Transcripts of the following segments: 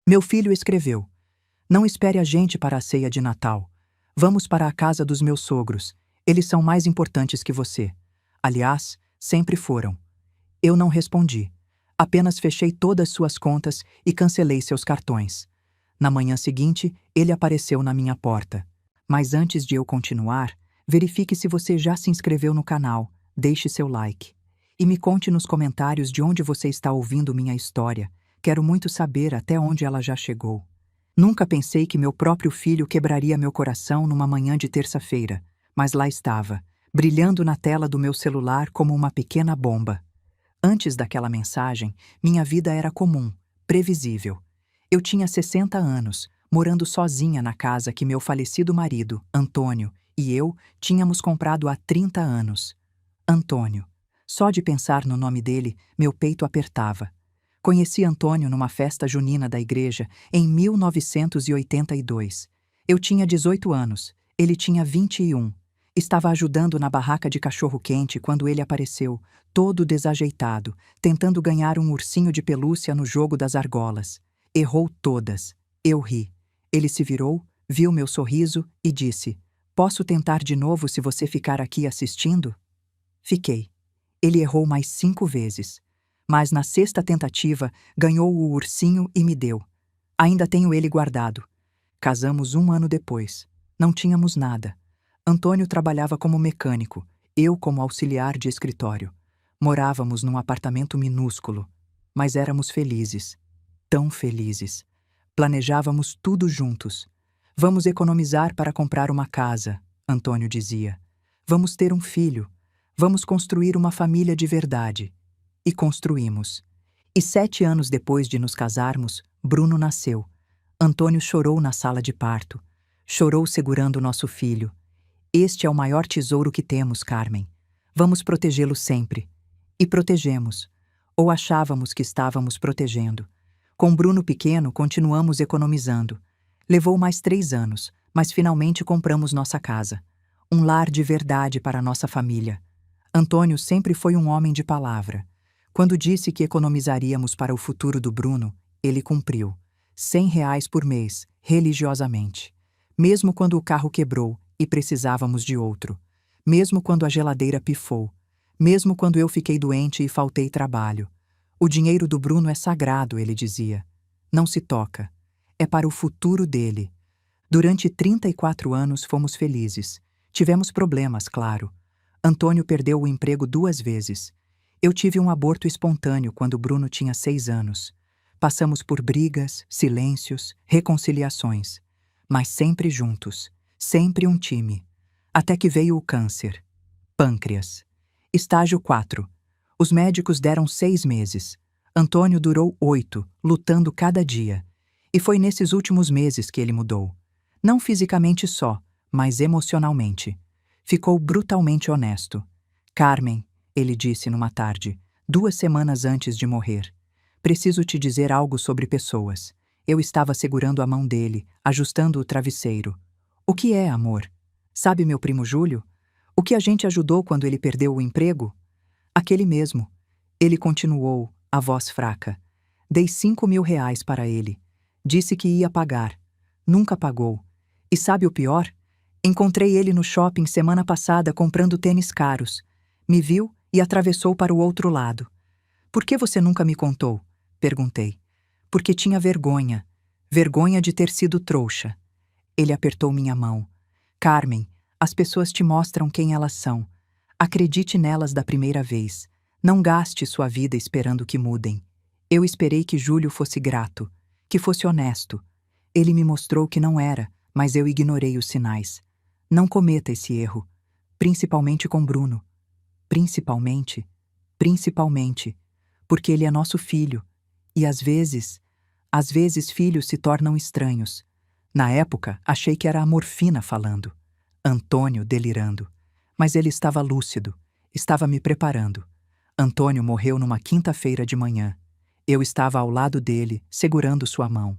Meu filho escreveu: Não espere a gente para a ceia de Natal. Vamos para a casa dos meus sogros. Eles são mais importantes que você. Aliás, sempre foram. Eu não respondi. Apenas fechei todas suas contas e cancelei seus cartões. Na manhã seguinte, ele apareceu na minha porta. Mas antes de eu continuar, verifique se você já se inscreveu no canal, deixe seu like. E me conte nos comentários de onde você está ouvindo minha história. Quero muito saber até onde ela já chegou. Nunca pensei que meu próprio filho quebraria meu coração numa manhã de terça-feira, mas lá estava, brilhando na tela do meu celular como uma pequena bomba. Antes daquela mensagem, minha vida era comum, previsível. Eu tinha 60 anos, morando sozinha na casa que meu falecido marido, Antônio, e eu tínhamos comprado há 30 anos. Antônio. Só de pensar no nome dele, meu peito apertava. Conheci Antônio numa festa junina da igreja em 1982. Eu tinha 18 anos, ele tinha 21. Estava ajudando na barraca de cachorro-quente quando ele apareceu, todo desajeitado, tentando ganhar um ursinho de pelúcia no jogo das argolas. Errou todas. Eu ri. Ele se virou, viu meu sorriso e disse: Posso tentar de novo se você ficar aqui assistindo? Fiquei. Ele errou mais 5 vezes. Mas na sexta tentativa, ganhou o ursinho e me deu. Ainda tenho ele guardado. Casamos 1 ano depois. Não tínhamos nada. Antônio trabalhava como mecânico, eu como auxiliar de escritório. Morávamos num apartamento minúsculo, mas éramos felizes. Tão felizes. Planejávamos tudo juntos. Vamos economizar para comprar uma casa, Antônio dizia. Vamos ter um filho. Vamos construir uma família de verdade. E construímos. E 7 anos depois de nos casarmos, Bruno nasceu. Antônio chorou na sala de parto. Chorou segurando nosso filho. Este é o maior tesouro que temos, Carmen. Vamos protegê-lo sempre. E protegemos. Ou achávamos que estávamos protegendo. Com Bruno pequeno, continuamos economizando. Levou mais 3 anos, mas finalmente compramos nossa casa. Um lar de verdade para nossa família. Antônio sempre foi um homem de palavra. Quando disse que economizaríamos para o futuro do Bruno, ele cumpriu. R$ 100 por mês, religiosamente. Mesmo quando o carro quebrou e precisávamos de outro. Mesmo quando a geladeira pifou. Mesmo quando eu fiquei doente e faltei trabalho. O dinheiro do Bruno é sagrado, ele dizia. Não se toca. É para o futuro dele. Durante 34 anos fomos felizes. Tivemos problemas, claro. Antônio perdeu o emprego 2 vezes. Eu tive um aborto espontâneo quando Bruno tinha 6 anos. Passamos por brigas, silêncios, reconciliações. Mas sempre juntos. Sempre um time. Até que veio o câncer. Pâncreas. Estágio 4. Os médicos deram 6 meses. Antônio durou 8, lutando cada dia. E foi nesses últimos meses que ele mudou. Não fisicamente só, mas emocionalmente. Ficou brutalmente honesto. Carmen, ele disse numa tarde, 2 semanas antes de morrer. Preciso te dizer algo sobre pessoas. Eu estava segurando a mão dele, ajustando o travesseiro. O que é amor? Sabe meu primo Júlio? O que a gente ajudou quando ele perdeu o emprego? Aquele mesmo. Ele continuou, a voz fraca. Dei R$ 5.000 para ele. Disse que ia pagar. Nunca pagou. E sabe o pior? Encontrei ele no shopping semana passada comprando tênis caros. Me viu e atravessou para o outro lado. Por que você nunca me contou? Perguntei. Porque tinha vergonha. Vergonha de ter sido trouxa. Ele apertou minha mão. Carmen, as pessoas te mostram quem elas são. Acredite nelas da primeira vez. Não gaste sua vida esperando que mudem. Eu esperei que Júlio fosse grato, que fosse honesto. Ele me mostrou que não era, mas eu ignorei os sinais. Não cometa esse erro, principalmente com Bruno. Principalmente, porque ele é nosso filho. E às vezes filhos se tornam estranhos. Na época, achei que era a morfina falando. Antônio delirando. Mas ele estava lúcido, estava me preparando. Antônio morreu numa quinta-feira de manhã. Eu estava ao lado dele, segurando sua mão.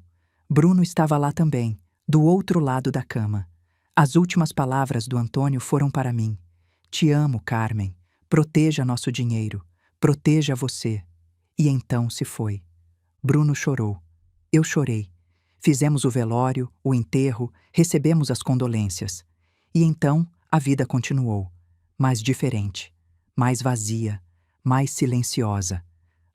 Bruno estava lá também, do outro lado da cama. As últimas palavras do Antônio foram para mim. Te amo, Carmen. Proteja nosso dinheiro. Proteja você. E então se foi. Bruno chorou. Eu chorei. Fizemos o velório, o enterro, recebemos as condolências. E então a vida continuou, mais diferente, mais vazia, mais silenciosa.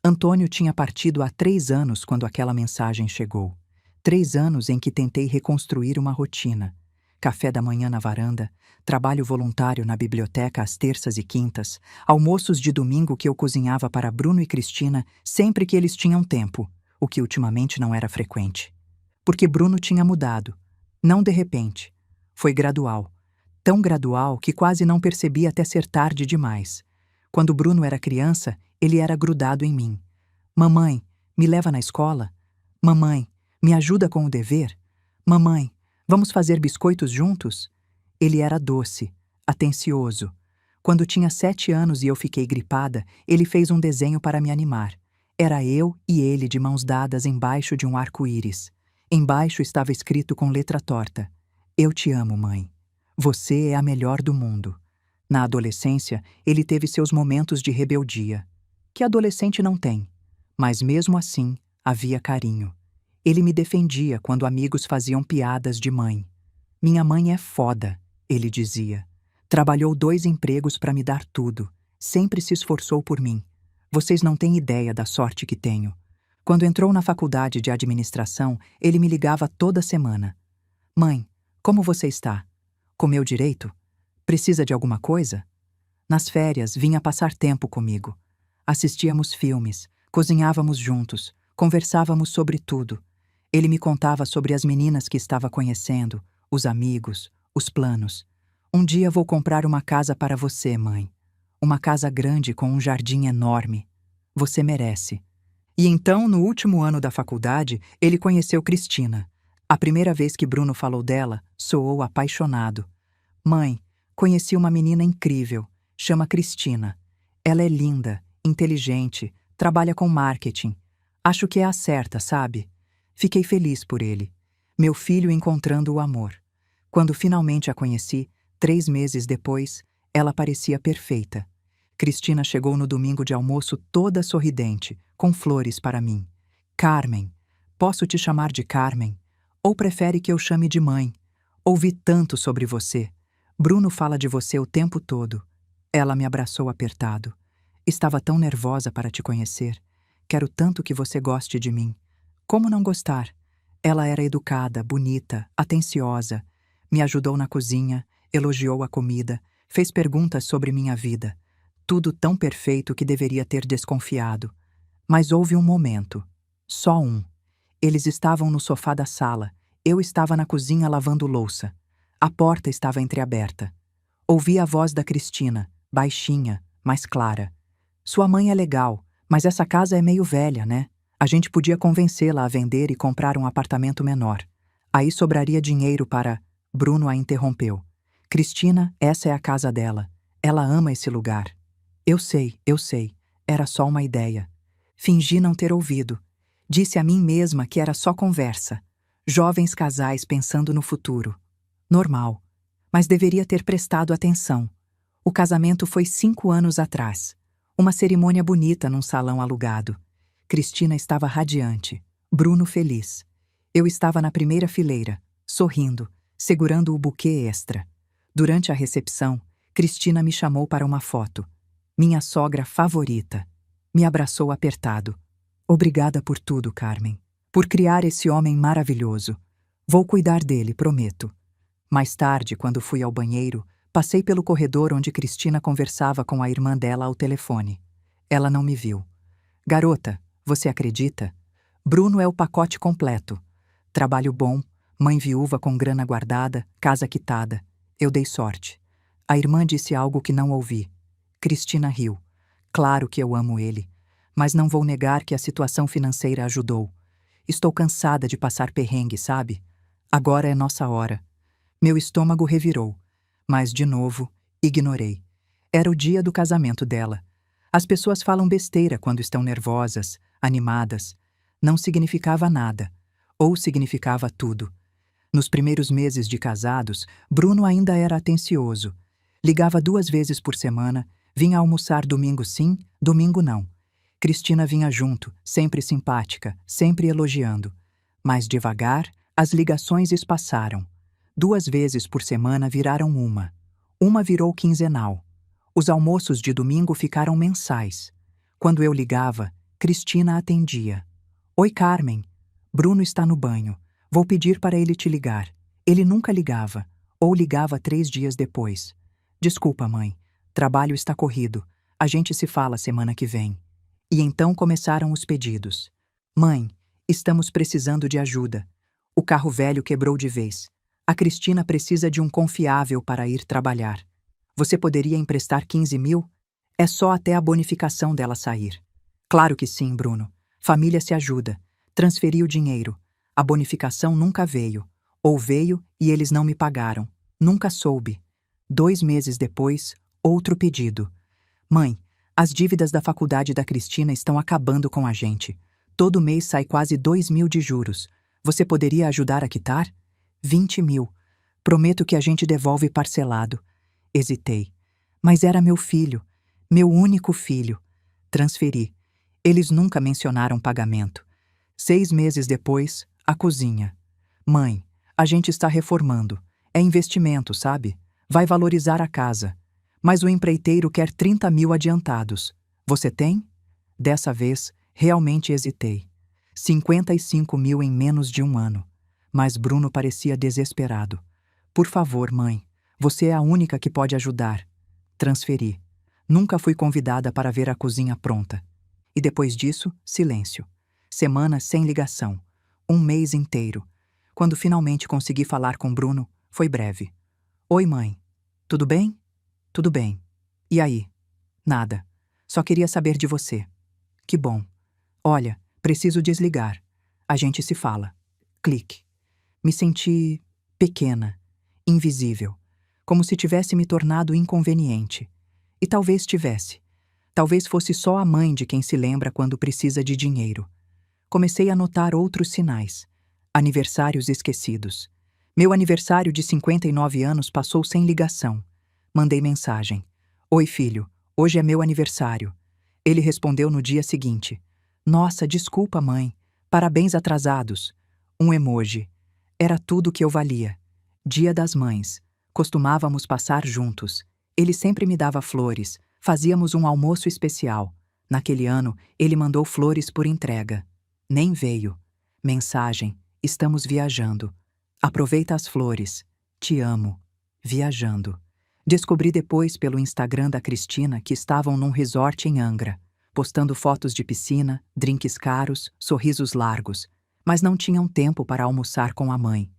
Antônio tinha partido há 3 anos quando aquela mensagem chegou. 3 anos em que tentei reconstruir uma rotina. Café da manhã na varanda, trabalho voluntário na biblioteca às terças e quintas, almoços de domingo que eu cozinhava para Bruno e Cristina sempre que eles tinham tempo, o que ultimamente não era frequente. Porque Bruno tinha mudado. Não de repente. Foi gradual. Tão gradual que quase não percebi até ser tarde demais. Quando Bruno era criança, ele era grudado em mim. Mamãe, me leva na escola? Mamãe, me ajuda com o dever? Mamãe, vamos fazer biscoitos juntos? Ele era doce, atencioso. Quando tinha 7 anos e eu fiquei gripada, ele fez um desenho para me animar. Era eu e ele de mãos dadas embaixo de um arco-íris. Embaixo estava escrito com letra torta: Eu te amo, mãe. Você é a melhor do mundo. Na adolescência, ele teve seus momentos de rebeldia, que adolescente não tem, mas mesmo assim havia carinho. Ele me defendia quando amigos faziam piadas de mãe. Minha mãe é foda, ele dizia. Trabalhou 2 empregos para me dar tudo. Sempre se esforçou por mim. Vocês não têm ideia da sorte que tenho. Quando entrou na faculdade de administração, ele me ligava toda semana. Mãe, como você está? Comeu direito? Precisa de alguma coisa? Nas férias, vinha passar tempo comigo. Assistíamos filmes, cozinhávamos juntos, conversávamos sobre tudo. Ele me contava sobre as meninas que estava conhecendo, os amigos, os planos. Um dia vou comprar uma casa para você, mãe. Uma casa grande com um jardim enorme. Você merece. E então, no último ano da faculdade, ele conheceu Cristina. A primeira vez que Bruno falou dela, soou apaixonado. Mãe, conheci uma menina incrível. Chama Cristina. Ela é linda, inteligente, trabalha com marketing. Acho que é a certa, sabe? Fiquei feliz por ele. Meu filho encontrando o amor. Quando finalmente a conheci, 3 meses depois, ela parecia perfeita. Cristina chegou no domingo de almoço toda sorridente, com flores para mim. Carmen, posso te chamar de Carmen? Ou prefere que eu chame de mãe? Ouvi tanto sobre você. Bruno fala de você o tempo todo. Ela me abraçou apertado. Estava tão nervosa para te conhecer. Quero tanto que você goste de mim. Como não gostar? Ela era educada, bonita, atenciosa. Me ajudou na cozinha, elogiou a comida, fez perguntas sobre minha vida. Tudo tão perfeito que deveria ter desconfiado. Mas houve um momento. Só um. Eles estavam no sofá da sala. Eu estava na cozinha lavando louça. A porta estava entreaberta. Ouvi a voz da Cristina, baixinha, mas clara. Sua mãe é legal, mas essa casa é meio velha, né? A gente podia convencê-la a vender e comprar um apartamento menor. Aí sobraria dinheiro para... Bruno a interrompeu. Cristina, essa é a casa dela. Ela ama esse lugar. Eu sei. Era só uma ideia. Fingi não ter ouvido. Disse a mim mesma que era só conversa. Jovens casais pensando no futuro. Normal. Mas deveria ter prestado atenção. O casamento foi 5 anos atrás. Uma cerimônia bonita num salão alugado. Cristina estava radiante. Bruno feliz. Eu estava na primeira fileira, sorrindo, segurando o buquê extra. Durante a recepção, Cristina me chamou para uma foto. Minha sogra favorita. Me abraçou apertado. Obrigada por tudo, Carmen. Por criar esse homem maravilhoso. Vou cuidar dele, prometo. Mais tarde, quando fui ao banheiro, passei pelo corredor onde Cristina conversava com a irmã dela ao telefone. Ela não me viu. Garota, você acredita? Bruno é o pacote completo. Trabalho bom, mãe viúva com grana guardada, casa quitada. Eu dei sorte. A irmã disse algo que não ouvi. Cristina riu. Claro que eu amo ele. Mas não vou negar que a situação financeira ajudou. Estou cansada de passar perrengue, sabe? Agora é nossa hora. Meu estômago revirou. Mas, de novo, ignorei. Era o dia do casamento dela. As pessoas falam besteira quando estão nervosas, animadas. Não significava nada. Ou significava tudo. Nos primeiros meses de casados, Bruno ainda era atencioso. Ligava 2 vezes por semana, vinha almoçar domingo sim, domingo não. Cristina vinha junto, sempre simpática, sempre elogiando. Mas devagar, as ligações espaçaram. 2 vezes por semana viraram uma. Uma virou quinzenal. Os almoços de domingo ficaram mensais. Quando eu ligava, Cristina atendia. Oi, Carmen. Bruno está no banho. Vou pedir para ele te ligar. Ele nunca ligava, ou ligava 3 dias depois. Desculpa, mãe. Trabalho está corrido. A gente se fala semana que vem. E então começaram os pedidos. Mãe, estamos precisando de ajuda. O carro velho quebrou de vez. A Cristina precisa de um confiável para ir trabalhar. Você poderia emprestar 15 mil? É só até a bonificação dela sair. Claro que sim, Bruno. Família se ajuda. Transferi o dinheiro. A bonificação nunca veio. Ou veio e eles não me pagaram. Nunca soube. 2 meses depois, outro pedido. Mãe, as dívidas da faculdade da Cristina estão acabando com a gente. Todo mês sai quase 2 mil de juros. Você poderia ajudar a quitar? 20 mil. Prometo que a gente devolve parcelado. Hesitei. Mas era meu filho. Meu único filho. Transferi. Eles nunca mencionaram pagamento. 6 meses depois, a cozinha. Mãe, a gente está reformando. É investimento, sabe? Vai valorizar a casa. Mas o empreiteiro quer 30 mil adiantados. Você tem? Dessa vez, realmente hesitei. 55 mil em menos de 1 ano. Mas Bruno parecia desesperado. Por favor, mãe. Você é a única que pode ajudar. Transferi. Nunca fui convidada para ver a cozinha pronta. E depois disso, silêncio. Semanas sem ligação. 1 mês inteiro. Quando finalmente consegui falar com Bruno, foi breve. Oi, mãe. Tudo bem? Tudo bem. E aí? Nada. Só queria saber de você. Que bom. Olha, preciso desligar. A gente se fala. Clique. Me senti pequena, invisível, como se tivesse me tornado inconveniente. E talvez tivesse. Talvez fosse só a mãe de quem se lembra quando precisa de dinheiro. Comecei a notar outros sinais. Aniversários esquecidos. Meu aniversário de 59 anos passou sem ligação. Mandei mensagem. Oi, filho, hoje é meu aniversário. Ele respondeu no dia seguinte. Nossa, desculpa, mãe. Parabéns atrasados. Um emoji. Era tudo o que eu valia. Dia das Mães. Costumávamos passar juntos. Ele sempre me dava flores. Fazíamos um almoço especial. Naquele ano, ele mandou flores por entrega. Nem veio. Mensagem. Estamos viajando. Aproveita as flores. Te amo. Viajando. Descobri depois pelo Instagram da Cristina que estavam num resort em Angra, postando fotos de piscina, drinks caros, sorrisos largos, mas não tinham tempo para almoçar com a mãe.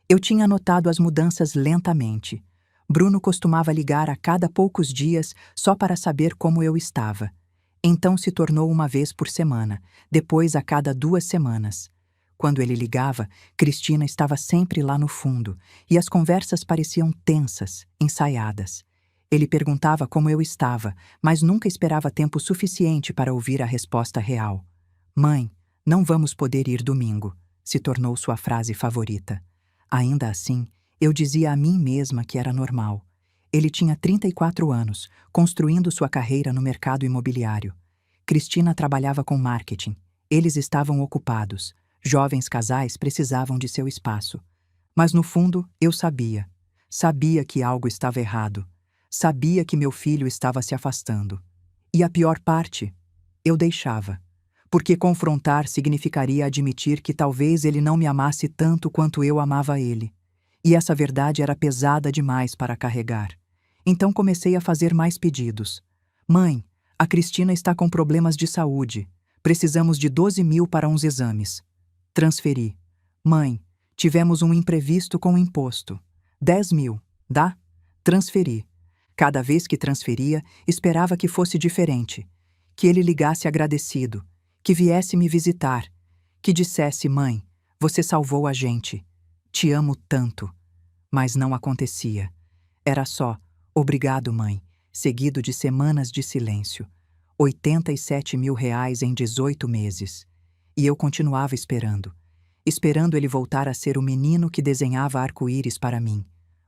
Eu tinha notado as mudanças lentamente. Bruno costumava ligar a cada poucos dias só para saber como eu estava. Então se tornou 1 vez por semana, depois a cada 2 semanas. Quando ele ligava, Cristina estava sempre lá no fundo, e as conversas pareciam tensas, ensaiadas. Ele perguntava como eu estava, mas nunca esperava tempo suficiente para ouvir a resposta real. Mãe, não vamos poder ir domingo, se tornou sua frase favorita. Ainda assim, eu dizia a mim mesma que era normal. Ele tinha 34 anos, construindo sua carreira no mercado imobiliário. Cristina trabalhava com marketing. Eles estavam ocupados. Jovens casais precisavam de seu espaço. Mas no fundo, eu sabia. Sabia que algo estava errado. Sabia que meu filho estava se afastando. E a pior parte, eu deixava. Porque confrontar significaria admitir que talvez ele não me amasse tanto quanto eu amava ele. E essa verdade era pesada demais para carregar. Então comecei a fazer mais pedidos. Mãe, a Cristina está com problemas de saúde. Precisamos de 12 mil para uns exames. Transferi. Mãe, tivemos um imprevisto com o imposto. 10 mil. Dá? Transferi. Cada vez que transferia, esperava que fosse diferente. Que ele ligasse agradecido. Que viesse me visitar. Que dissesse, mãe, você salvou a gente. Te amo tanto. Mas não acontecia. Era só, obrigado, mãe, seguido de semanas de silêncio. 87 mil reais em 18 meses. E eu continuava esperando. Esperando ele voltar a ser o menino que desenhava arco-íris para mim.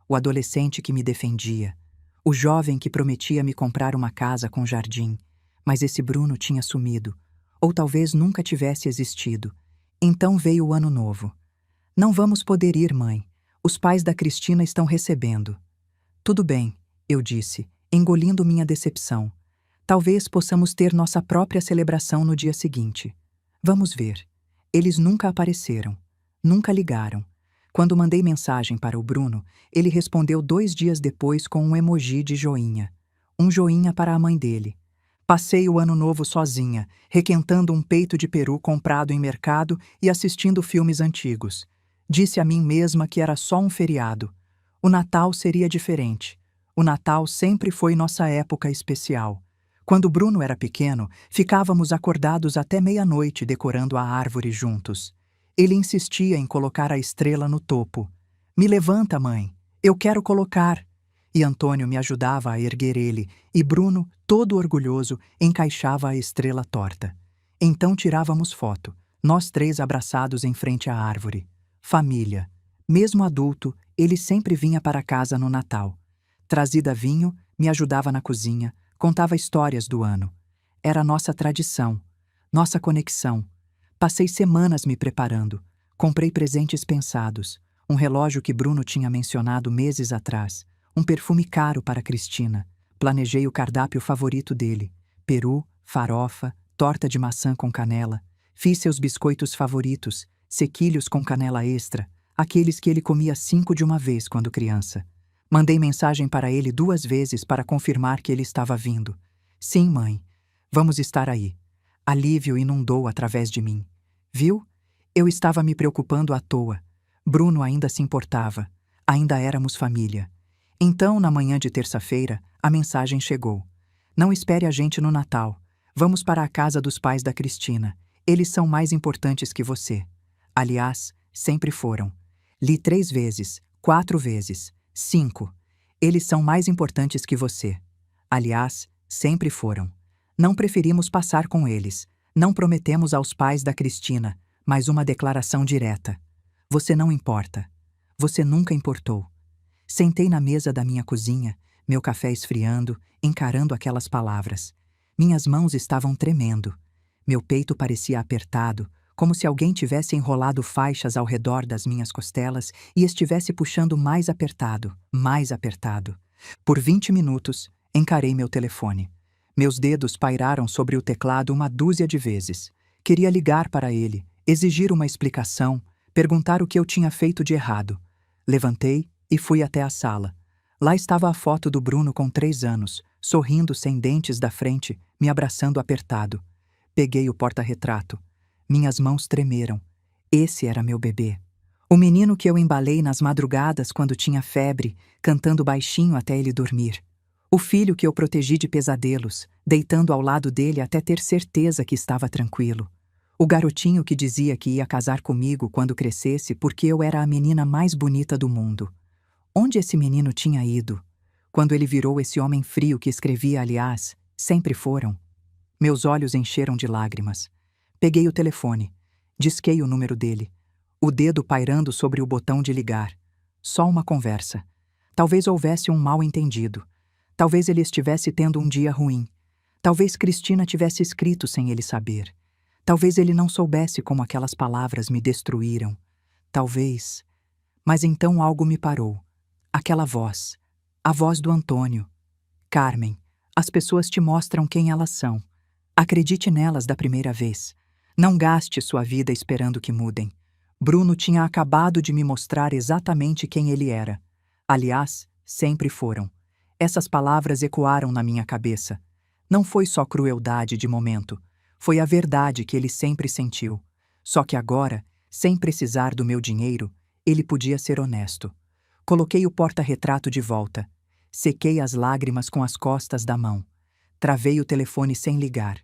O adolescente que me defendia. O jovem que prometia me comprar uma casa com jardim. Mas esse Bruno tinha sumido. Ou talvez nunca tivesse existido. Então veio o ano novo. Não vamos poder ir, mãe. Os pais da Cristina estão recebendo. Tudo bem, eu disse, engolindo minha decepção. Talvez possamos ter nossa própria celebração no dia seguinte. Vamos ver. Eles nunca apareceram. Nunca ligaram. Quando mandei mensagem para o Bruno, ele respondeu 2 dias depois com um emoji de joinha. Um joinha para a mãe dele. Passei o ano novo sozinha, requentando um peito de peru comprado em mercado e assistindo filmes antigos. Disse a mim mesma que era só um feriado. O Natal seria diferente. O Natal sempre foi nossa época especial. Quando Bruno era pequeno, ficávamos acordados até meia-noite decorando a árvore juntos. Ele insistia em colocar a estrela no topo. Me levanta, mãe. Eu quero colocar. E Antônio me ajudava a erguer ele, e Bruno, todo orgulhoso, encaixava a estrela torta. Então tirávamos foto, nós 3 abraçados em frente à árvore. Família. Mesmo adulto, ele sempre vinha para casa no Natal. Trazida vinho, me ajudava na cozinha, contava histórias do ano. Era nossa tradição, nossa conexão. Passei semanas me preparando. Comprei presentes pensados. Um relógio que Bruno tinha mencionado meses atrás. Um perfume caro para Cristina. Planejei o cardápio favorito dele. Peru, farofa, torta de maçã com canela. Fiz seus biscoitos favoritos, sequilhos com canela extra, aqueles que ele comia 5 de uma vez quando criança. Mandei mensagem para ele 2 vezes para confirmar que ele estava vindo. Sim, mãe. Vamos estar aí. Alívio inundou através de mim. Viu? Eu estava me preocupando à toa. Bruno ainda se importava. Ainda éramos família. Então, na manhã de terça-feira, a mensagem chegou. Não espere a gente no Natal. Vamos para a casa dos pais da Cristina. Eles são mais importantes que você. Aliás, sempre foram. Li 3 vezes, 4 vezes, 5. Eles são mais importantes que você. Aliás, sempre foram. Não preferimos passar com eles. Não prometemos aos pais da Cristina, mas uma declaração direta. Você não importa. Você nunca importou. Sentei na mesa da minha cozinha, meu café esfriando, encarando aquelas palavras. Minhas mãos estavam tremendo. Meu peito parecia apertado, como se alguém tivesse enrolado faixas ao redor das minhas costelas e estivesse puxando mais apertado, mais apertado. Por 20 minutos, encarei meu telefone. Meus dedos pairaram sobre o teclado uma dúzia de vezes. Queria ligar para ele, exigir uma explicação, perguntar o que eu tinha feito de errado. Levantei e fui até a sala. Lá estava a foto do Bruno com 3 anos, sorrindo sem dentes da frente, me abraçando apertado. Peguei o porta-retrato. Minhas mãos tremeram. Esse era meu bebê. O menino que eu embalei nas madrugadas quando tinha febre, cantando baixinho até ele dormir. O filho que eu protegi de pesadelos, deitando ao lado dele até ter certeza que estava tranquilo. O garotinho que dizia que ia casar comigo quando crescesse porque eu era a menina mais bonita do mundo. Onde esse menino tinha ido? Quando ele virou esse homem frio que escrevia, aliás, sempre foram. Meus olhos encheram de lágrimas. Peguei o telefone. Disquei o número dele. O dedo pairando sobre o botão de ligar. Só uma conversa. Talvez houvesse um mal-entendido. Talvez ele estivesse tendo um dia ruim. Talvez Cristina tivesse escrito sem ele saber. Talvez ele não soubesse como aquelas palavras me destruíram. Talvez... Mas então algo me parou. Aquela voz. A voz do Antônio. Carmen, as pessoas te mostram quem elas são. Acredite nelas da primeira vez. Não gaste sua vida esperando que mudem. Bruno tinha acabado de me mostrar exatamente quem ele era. Aliás, sempre foram. Essas palavras ecoaram na minha cabeça. Não foi só crueldade de momento. Foi a verdade que ele sempre sentiu. Só que agora, sem precisar do meu dinheiro, ele podia ser honesto. Coloquei o porta-retrato de volta. Sequei as lágrimas com as costas da mão. Travei o telefone sem ligar.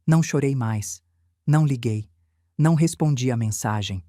Não chorei mais. Não liguei. Não respondi a mensagem.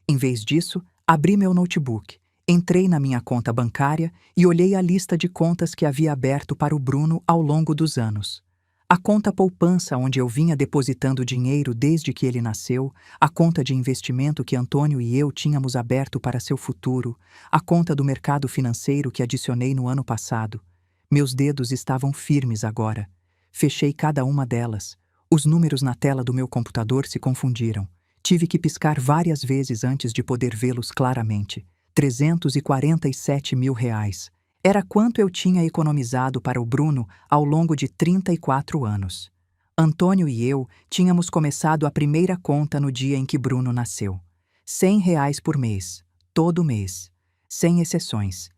Em vez disso, abri meu notebook, entrei na minha conta bancária e olhei a lista de contas que havia aberto para o Bruno ao longo dos anos. A conta poupança onde eu vinha depositando dinheiro desde que ele nasceu, a conta de investimento que Antônio e eu tínhamos aberto para seu futuro, a conta do mercado financeiro que adicionei no ano passado. Meus dedos estavam firmes agora. Fechei cada uma delas. Os números na tela do meu computador se confundiram. Tive que piscar várias vezes antes de poder vê-los claramente. 347 mil reais. Era quanto eu tinha economizado para o Bruno ao longo de 34 anos. Antônio e eu tínhamos começado a primeira conta no dia em que Bruno nasceu. 100 reais por mês, todo mês, sem exceções.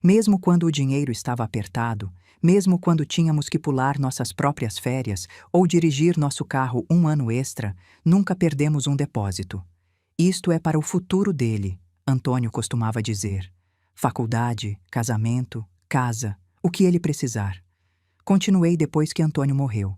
Mesmo quando o dinheiro estava apertado, mesmo quando tínhamos que pular nossas próprias férias ou dirigir nosso carro um ano extra, nunca perdemos um depósito. Isto é para o futuro dele, Antônio costumava dizer. Faculdade, casamento, casa, o que ele precisar. Continuei depois que Antônio morreu.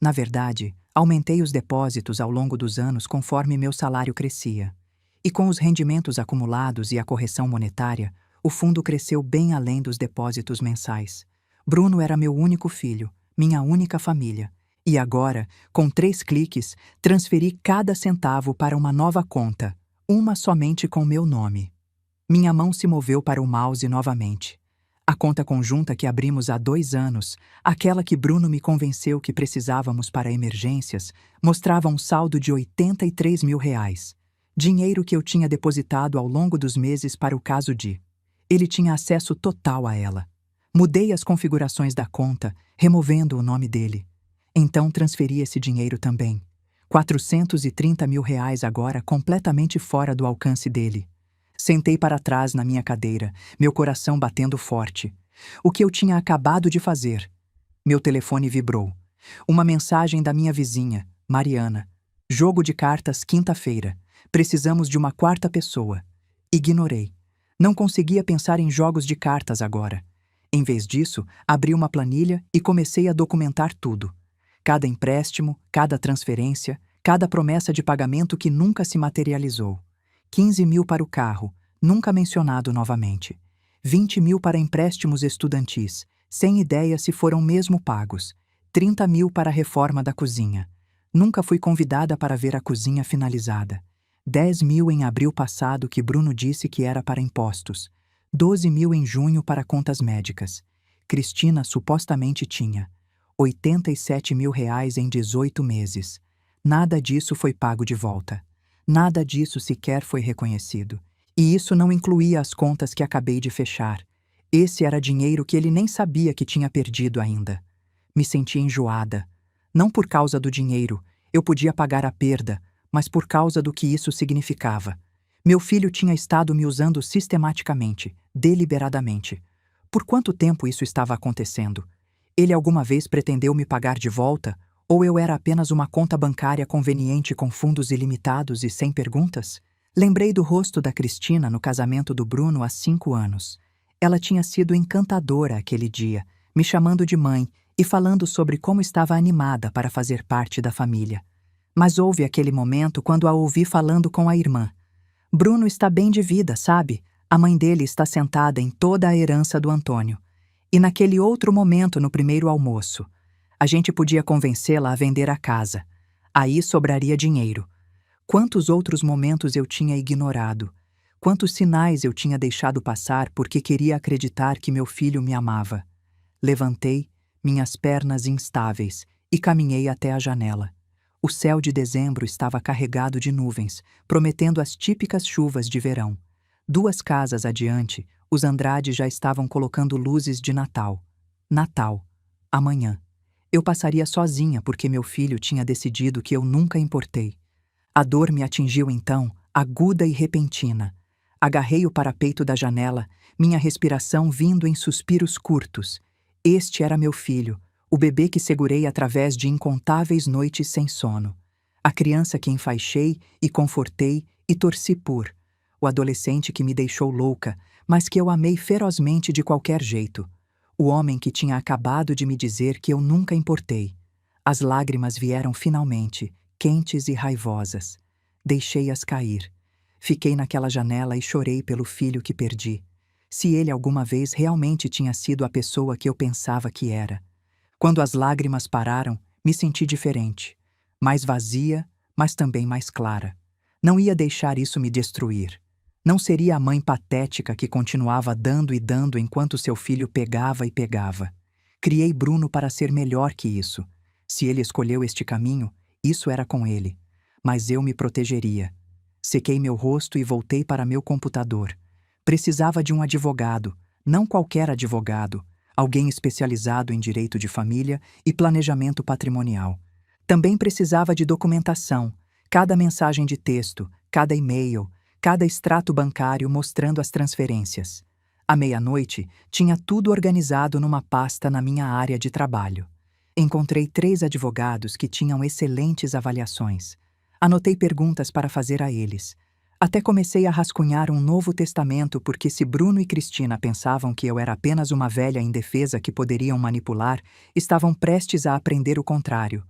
Na verdade, aumentei os depósitos ao longo dos anos conforme meu salário crescia. E com os rendimentos acumulados e a correção monetária, o fundo cresceu bem além dos depósitos mensais. Bruno era meu único filho, minha única família. E agora, com 3 cliques, transferi cada centavo para uma nova conta, uma somente com meu nome. Minha mão se moveu para o mouse novamente. A conta conjunta que abrimos há 2 anos, aquela que Bruno me convenceu que precisávamos para emergências, mostrava um saldo de 83 mil reais. Dinheiro que eu tinha depositado ao longo dos meses para o caso de. Ele tinha acesso total a ela. Mudei as configurações da conta, removendo o nome dele. Então transferi esse dinheiro também. 430 mil reais agora completamente fora do alcance dele. Sentei para trás na minha cadeira, meu coração batendo forte. O que eu tinha acabado de fazer? Meu telefone vibrou. Uma mensagem da minha vizinha, Mariana. Jogo de cartas quinta-feira. Precisamos de uma 4ª pessoa. Ignorei. Não conseguia pensar em jogos de cartas agora. Em vez disso, abri uma planilha e comecei a documentar tudo. Cada empréstimo, cada transferência, cada promessa de pagamento que nunca se materializou. 15 mil para o carro, nunca mencionado novamente. 20 mil para empréstimos estudantis, sem ideia se foram mesmo pagos. 30 mil para a reforma da cozinha. Nunca fui convidada para ver a cozinha finalizada. 10 mil em abril passado que Bruno disse que era para impostos. 12 mil em junho para contas médicas. Cristina supostamente tinha. 87 mil reais em 18 meses. Nada disso foi pago de volta. Nada disso sequer foi reconhecido. E isso não incluía as contas que acabei de fechar. Esse era dinheiro que ele nem sabia que tinha perdido ainda. Me senti enjoada. Não por causa do dinheiro, eu podia pagar a perda, mas por causa do que isso significava. Meu filho tinha estado me usando sistematicamente, deliberadamente. Por quanto tempo isso estava acontecendo? Ele alguma vez pretendeu me pagar de volta, ou eu era apenas uma conta bancária conveniente com fundos ilimitados e sem perguntas? Lembrei do rosto da Cristina no casamento do Bruno há 5 anos. Ela tinha sido encantadora aquele dia, me chamando de mãe e falando sobre como estava animada para fazer parte da família. Mas houve aquele momento quando a ouvi falando com a irmã. Bruno está bem de vida, sabe? A mãe dele está sentada em toda a herança do Antônio. E naquele outro momento no primeiro almoço, a gente podia convencê-la a vender a casa. Aí sobraria dinheiro. Quantos outros momentos eu tinha ignorado? Quantos sinais eu tinha deixado passar porque queria acreditar que meu filho me amava? Levantei, minhas pernas instáveis, e caminhei até a janela. O céu de dezembro estava carregado de nuvens, prometendo as típicas chuvas de verão. 2 casas adiante, os Andrade já estavam colocando luzes de Natal. Natal. Amanhã. Eu passaria sozinha porque meu filho tinha decidido que eu nunca importei. A dor me atingiu então, aguda e repentina. Agarrei o parapeito da janela, minha respiração vindo em suspiros curtos. Este era meu filho, o bebê que segurei através de incontáveis noites sem sono. A criança que enfaixei e confortei e torci por. O adolescente que me deixou louca, mas que eu amei ferozmente de qualquer jeito. O homem que tinha acabado de me dizer que eu nunca importei. As lágrimas vieram finalmente, quentes e raivosas. Deixei-as cair. Fiquei naquela janela e chorei pelo filho que perdi. Se ele alguma vez realmente tinha sido a pessoa que eu pensava que era. Quando as lágrimas pararam, me senti diferente. Mais vazia, mas também mais clara. Não ia deixar isso me destruir. Não seria a mãe patética que continuava dando e dando enquanto seu filho pegava e pegava. Criei Bruno para ser melhor que isso. Se ele escolheu este caminho, isso era com ele. mas eu me protegeria. Sequei meu rosto e voltei para meu computador. Precisava de um advogado, não qualquer advogado, alguém especializado em direito de família e planejamento patrimonial. Também precisava de documentação, cada mensagem de texto, cada e-mail, cada extrato bancário mostrando as transferências. À meia-noite, tinha tudo organizado numa pasta na minha área de trabalho. Encontrei 3 advogados que tinham excelentes avaliações. Anotei perguntas para fazer a eles. Até comecei a rascunhar um novo testamento porque se Bruno e Cristina pensavam que eu era apenas uma velha indefesa que poderiam manipular, estavam prestes a aprender o contrário.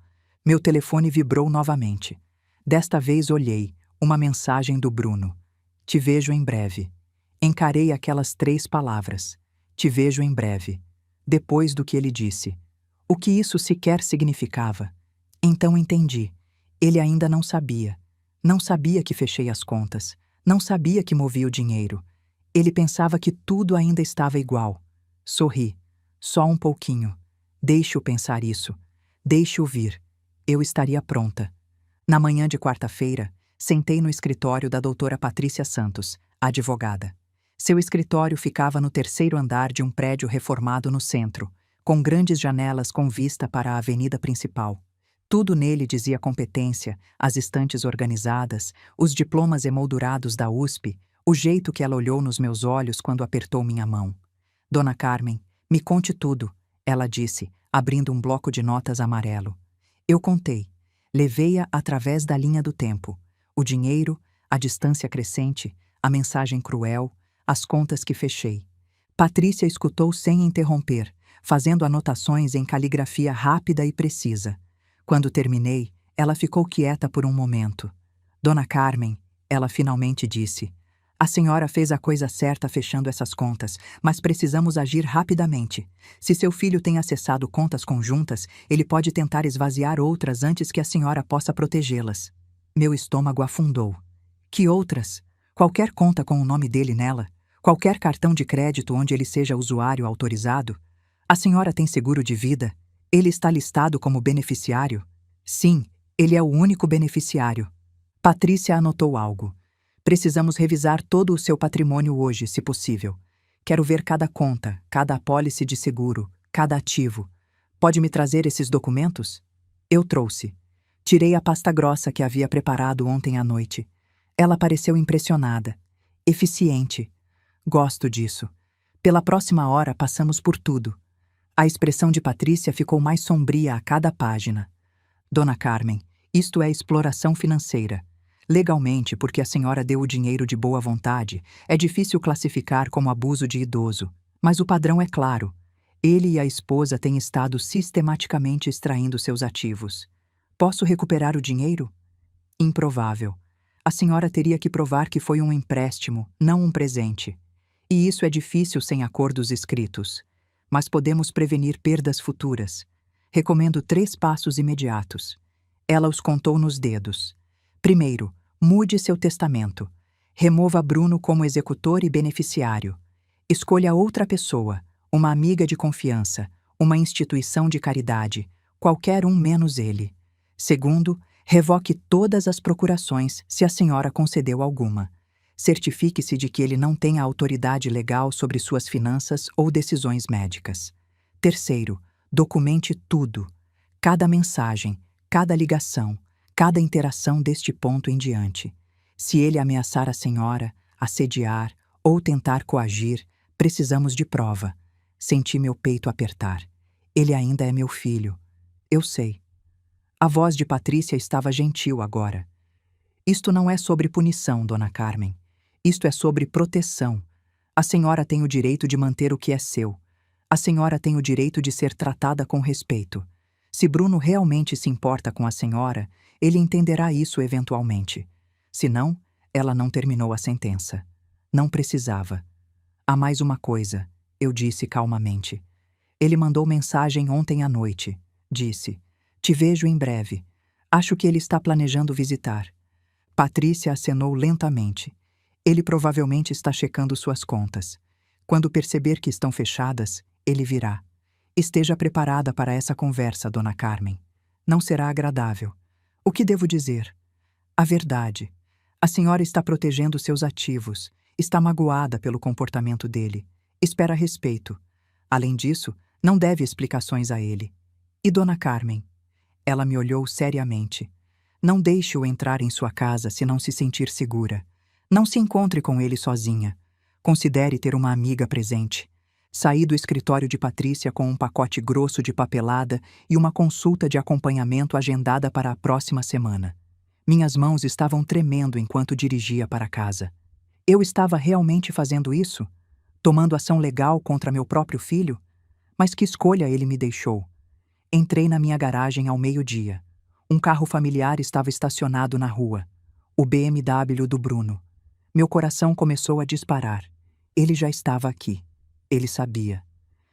Meu telefone vibrou novamente. Desta vez olhei, uma mensagem do Bruno. Te vejo em breve. Encarei aquelas 3 palavras. Te vejo em breve. Depois do que ele disse. O que isso sequer significava? Então entendi. Ele ainda não sabia. Não sabia que fechei as contas. Não sabia que movi o dinheiro. Ele pensava que tudo ainda estava igual. Sorri. Só um pouquinho. Deixe-o pensar isso. Deixe-o vir. Eu estaria pronta. Na manhã de quarta-feira, sentei no escritório da doutora Patrícia Santos, a advogada. Seu escritório ficava no 3º andar de um prédio reformado no centro, com grandes janelas com vista para a avenida principal. Tudo nele dizia competência, as estantes organizadas, os diplomas emoldurados da USP, o jeito que ela olhou nos meus olhos quando apertou minha mão. Dona Carmen, me conte tudo, ela disse, abrindo um bloco de notas amarelo. Eu contei. Levei-a através da linha do tempo. O dinheiro, a distância crescente, a mensagem cruel, as contas que fechei. Patrícia escutou sem interromper, fazendo anotações em caligrafia rápida e precisa. Quando terminei, ela ficou quieta por um momento. Dona Carmen, ela finalmente disse, a senhora fez a coisa certa fechando essas contas, mas precisamos agir rapidamente. Se seu filho tem acessado contas conjuntas, ele pode tentar esvaziar outras antes que a senhora possa protegê-las. Meu estômago afundou. Que outras? Qualquer conta com o nome dele nela? Qualquer cartão de crédito onde ele seja usuário autorizado? A senhora tem seguro de vida? Ele está listado como beneficiário? Sim, ele é o único beneficiário. Patrícia anotou algo. Precisamos revisar todo o seu patrimônio hoje, se possível. Quero ver cada conta, cada apólice de seguro, cada ativo. Pode me trazer esses documentos? Eu trouxe. Tirei a pasta grossa que havia preparado ontem à noite. Ela pareceu impressionada. Eficiente. Gosto disso. Pela próxima hora passamos por tudo. A expressão de Patrícia ficou mais sombria a cada página. Dona Carmen, isto é exploração financeira. Legalmente, porque a senhora deu o dinheiro de boa vontade, é difícil classificar como abuso de idoso, mas o padrão é claro. Ele e a esposa têm estado sistematicamente extraindo seus ativos. Posso recuperar o dinheiro? Improvável. A senhora teria que provar que foi um empréstimo, não um presente. E isso é difícil sem acordos escritos. Mas podemos prevenir perdas futuras. Recomendo 3 passos imediatos. Ela os contou nos dedos. Primeiro, mude seu testamento. Remova Bruno como executor e beneficiário. Escolha outra pessoa, uma amiga de confiança, uma instituição de caridade, qualquer um menos ele. Segundo, revoque todas as procurações se a senhora concedeu alguma. Certifique-se de que ele não tem a autoridade legal sobre suas finanças ou decisões médicas. Terceiro, documente tudo. Cada mensagem, cada ligação, cada interação deste ponto em diante. Se ele ameaçar a senhora, assediar ou tentar coagir, precisamos de prova. Senti meu peito apertar. Ele ainda é meu filho. Eu sei. A voz de Patrícia estava gentil agora. Isto não é sobre punição, Dona Carmen. Isto é sobre proteção. A senhora tem o direito de manter o que é seu. A senhora tem o direito de ser tratada com respeito. Se Bruno realmente se importa com a senhora, ele entenderá isso eventualmente. Se não, ela não terminou a sentença. Não precisava. Há mais uma coisa, eu disse calmamente. Ele mandou mensagem ontem à noite. Disse, te vejo em breve. Acho que ele está planejando visitar. Patrícia acenou lentamente. Ele provavelmente está checando suas contas. Quando perceber que estão fechadas, ele virá. Esteja preparada para essa conversa, Dona Carmen. Não será agradável. O que devo dizer? A verdade. A senhora está protegendo seus ativos. Está magoada pelo comportamento dele. Espera respeito. Além disso, não deve explicações a ele. E Dona Carmen? Ela me olhou seriamente. Não deixe-o entrar em sua casa se não se sentir segura. Não se encontre com ele sozinha. Considere ter uma amiga presente. Saí do escritório de Patrícia com um pacote grosso de papelada e uma consulta de acompanhamento agendada para a próxima semana. Minhas mãos estavam tremendo enquanto dirigia para casa. Eu estava realmente fazendo isso? Tomando ação legal contra meu próprio filho? Mas que escolha ele me deixou? Entrei na minha garagem ao meio-dia. Um carro familiar estava estacionado na rua. O BMW do Bruno. Meu coração começou a disparar. Ele já estava aqui. Ele sabia.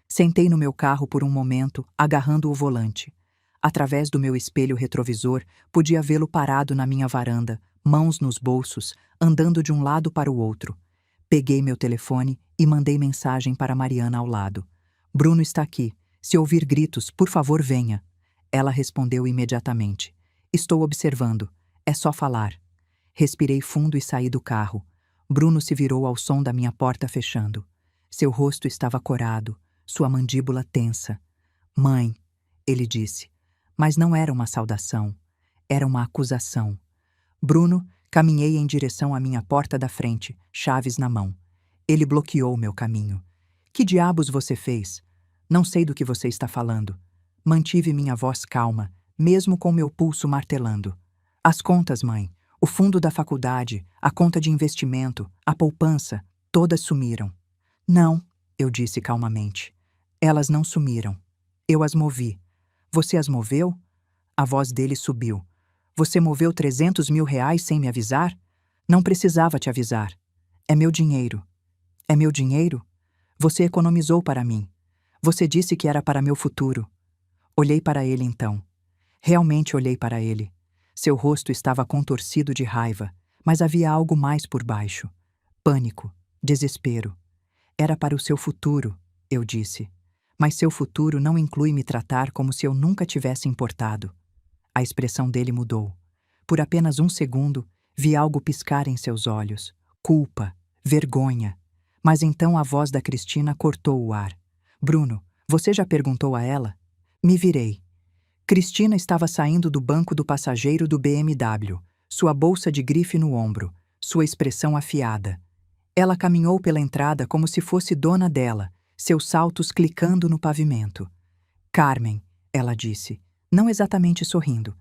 Sentei no meu carro por um momento, agarrando o volante. Através do meu espelho retrovisor, podia vê-lo parado na minha varanda, mãos nos bolsos, andando de um lado para o outro. Peguei meu telefone e mandei mensagem para Mariana ao lado. Bruno está aqui. Se ouvir gritos, por favor, venha. Ela respondeu imediatamente. Estou observando. É só falar. Respirei fundo e saí do carro. Bruno se virou ao som da minha porta fechando. Seu rosto estava corado, sua mandíbula tensa. Mãe, ele disse. Mas não era uma saudação. Era uma acusação. Bruno, caminhei em direção à minha porta da frente, chaves na mão. Ele bloqueou meu caminho. Que diabos você fez? Não sei do que você está falando. Mantive minha voz calma, mesmo com meu pulso martelando. As contas, mãe. O fundo da faculdade, a conta de investimento, a poupança, todas sumiram. Não, eu disse calmamente. Elas não sumiram. Eu as movi. Você as moveu? A voz dele subiu. Você moveu 300 mil reais sem me avisar? Não precisava te avisar. É meu dinheiro. É meu dinheiro? Você economizou para mim. Você disse que era para meu futuro. Olhei para ele então. Realmente olhei para ele. Seu rosto estava contorcido de raiva, mas havia algo mais por baixo. Pânico, desespero. Era para o seu futuro, eu disse. Mas seu futuro não inclui me tratar como se eu nunca tivesse importado. A expressão dele mudou. Por apenas um segundo, vi algo piscar em seus olhos. Culpa, vergonha. Mas então a voz da Cristina cortou o ar. Bruno, você já perguntou a ela? Me virei. Cristina estava saindo do banco do passageiro do BMW, sua bolsa de grife no ombro, sua expressão afiada. Ela caminhou pela entrada como se fosse dona dela, seus saltos clicando no pavimento. Carmen, ela disse, não exatamente sorrindo.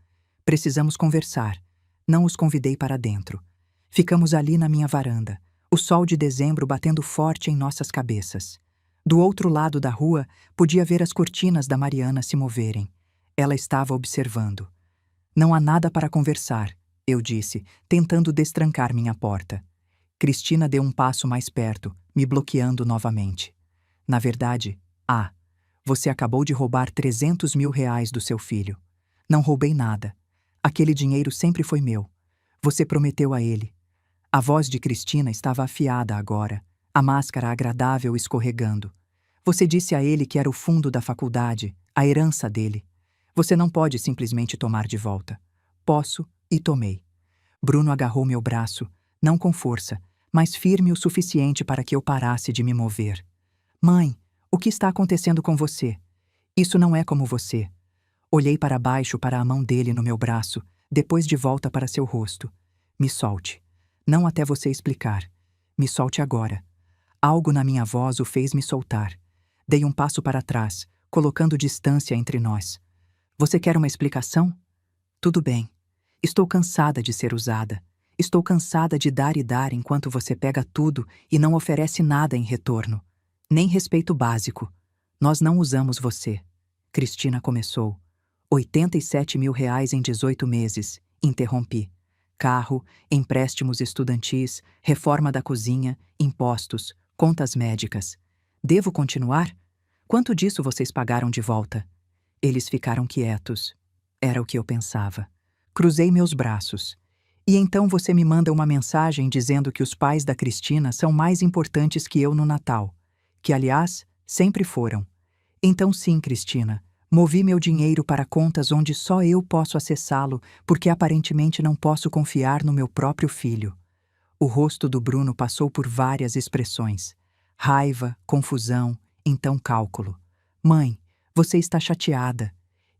Precisamos conversar. Não os convidei para dentro. Ficamos ali na minha varanda, o sol de dezembro batendo forte em nossas cabeças. Do outro lado da rua, podia ver as cortinas da Mariana se moverem. Ela estava observando. Não há nada para conversar, eu disse, tentando destrancar minha porta. Cristina deu um passo mais perto, me bloqueando novamente. Na verdade, você acabou de roubar 300 mil reais do seu filho. Não roubei nada. Aquele dinheiro sempre foi meu. Você prometeu a ele. A voz de Cristina estava afiada agora, a máscara agradável escorregando. Você disse a ele que era o fundo da faculdade, a herança dele. Você não pode simplesmente tomar de volta. Posso, e tomei. Bruno agarrou meu braço, não com força, mas firme o suficiente para que eu parasse de me mover. Mãe, o que está acontecendo com você? Isso não é como você. Olhei para baixo para a mão dele no meu braço, depois de volta para seu rosto. Me solte. Não até você explicar. Me solte agora. Algo na minha voz o fez me soltar. Dei um passo para trás, colocando distância entre nós. Você quer uma explicação? Tudo bem. Estou cansada de ser usada. Estou cansada de dar e dar enquanto você pega tudo e não oferece nada em retorno. Nem respeito básico. Nós não usamos você. Cristina começou. 87 mil reais em 18 meses. Interrompi. Carro, empréstimos estudantis, reforma da cozinha, impostos, contas médicas. Devo continuar? Quanto disso vocês pagaram de volta? Eles ficaram quietos. Era o que eu pensava. Cruzei meus braços. E então você me manda uma mensagem dizendo que os pais da Cristina são mais importantes que eu no Natal. Que, aliás, sempre foram. Então sim, Cristina, Movi meu dinheiro para contas onde só eu posso acessá-lo, porque aparentemente não posso confiar no meu próprio filho. O rosto do Bruno passou por várias expressões: raiva, confusão, então cálculo. Mãe, você está chateada.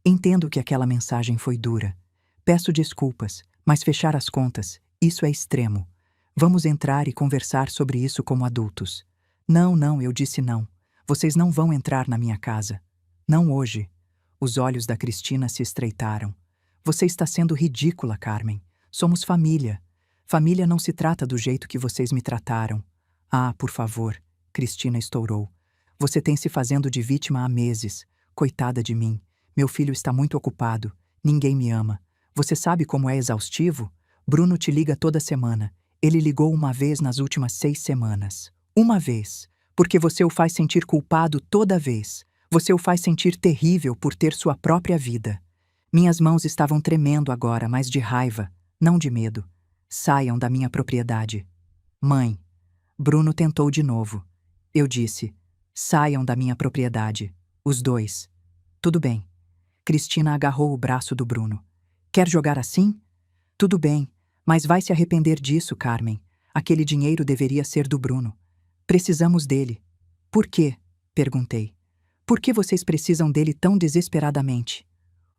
Entendo que aquela mensagem foi dura. Peço desculpas, mas fechar as contas, isso é extremo. Vamos entrar e conversar sobre isso como adultos. Não, não, eu disse não. Vocês não vão entrar na minha casa. Não hoje. Os olhos da Cristina se estreitaram. Você está sendo ridícula, Carmen. Somos família. Família não se trata do jeito que vocês me trataram. Ah, por favor, Cristina estourou. Você tem se fazendo de vítima há meses. Coitada de mim. Meu filho está muito ocupado. Ninguém me ama. Você sabe como é exaustivo? Bruno te liga toda semana. Ele ligou uma vez nas últimas 6 semanas. Uma vez. Porque você o faz sentir culpado toda vez. Você o faz sentir terrível por ter sua própria vida. Minhas mãos estavam tremendo agora, mas de raiva, não de medo. Saiam da minha propriedade. Mãe. Bruno tentou de novo. Eu disse: saiam da minha propriedade. Os dois. Tudo bem. Cristina agarrou o braço do Bruno. Quer jogar assim? Tudo bem, mas vai se arrepender disso, Carmen. Aquele dinheiro deveria ser do Bruno. Precisamos dele. Por quê? Perguntei. Por que vocês precisam dele tão desesperadamente?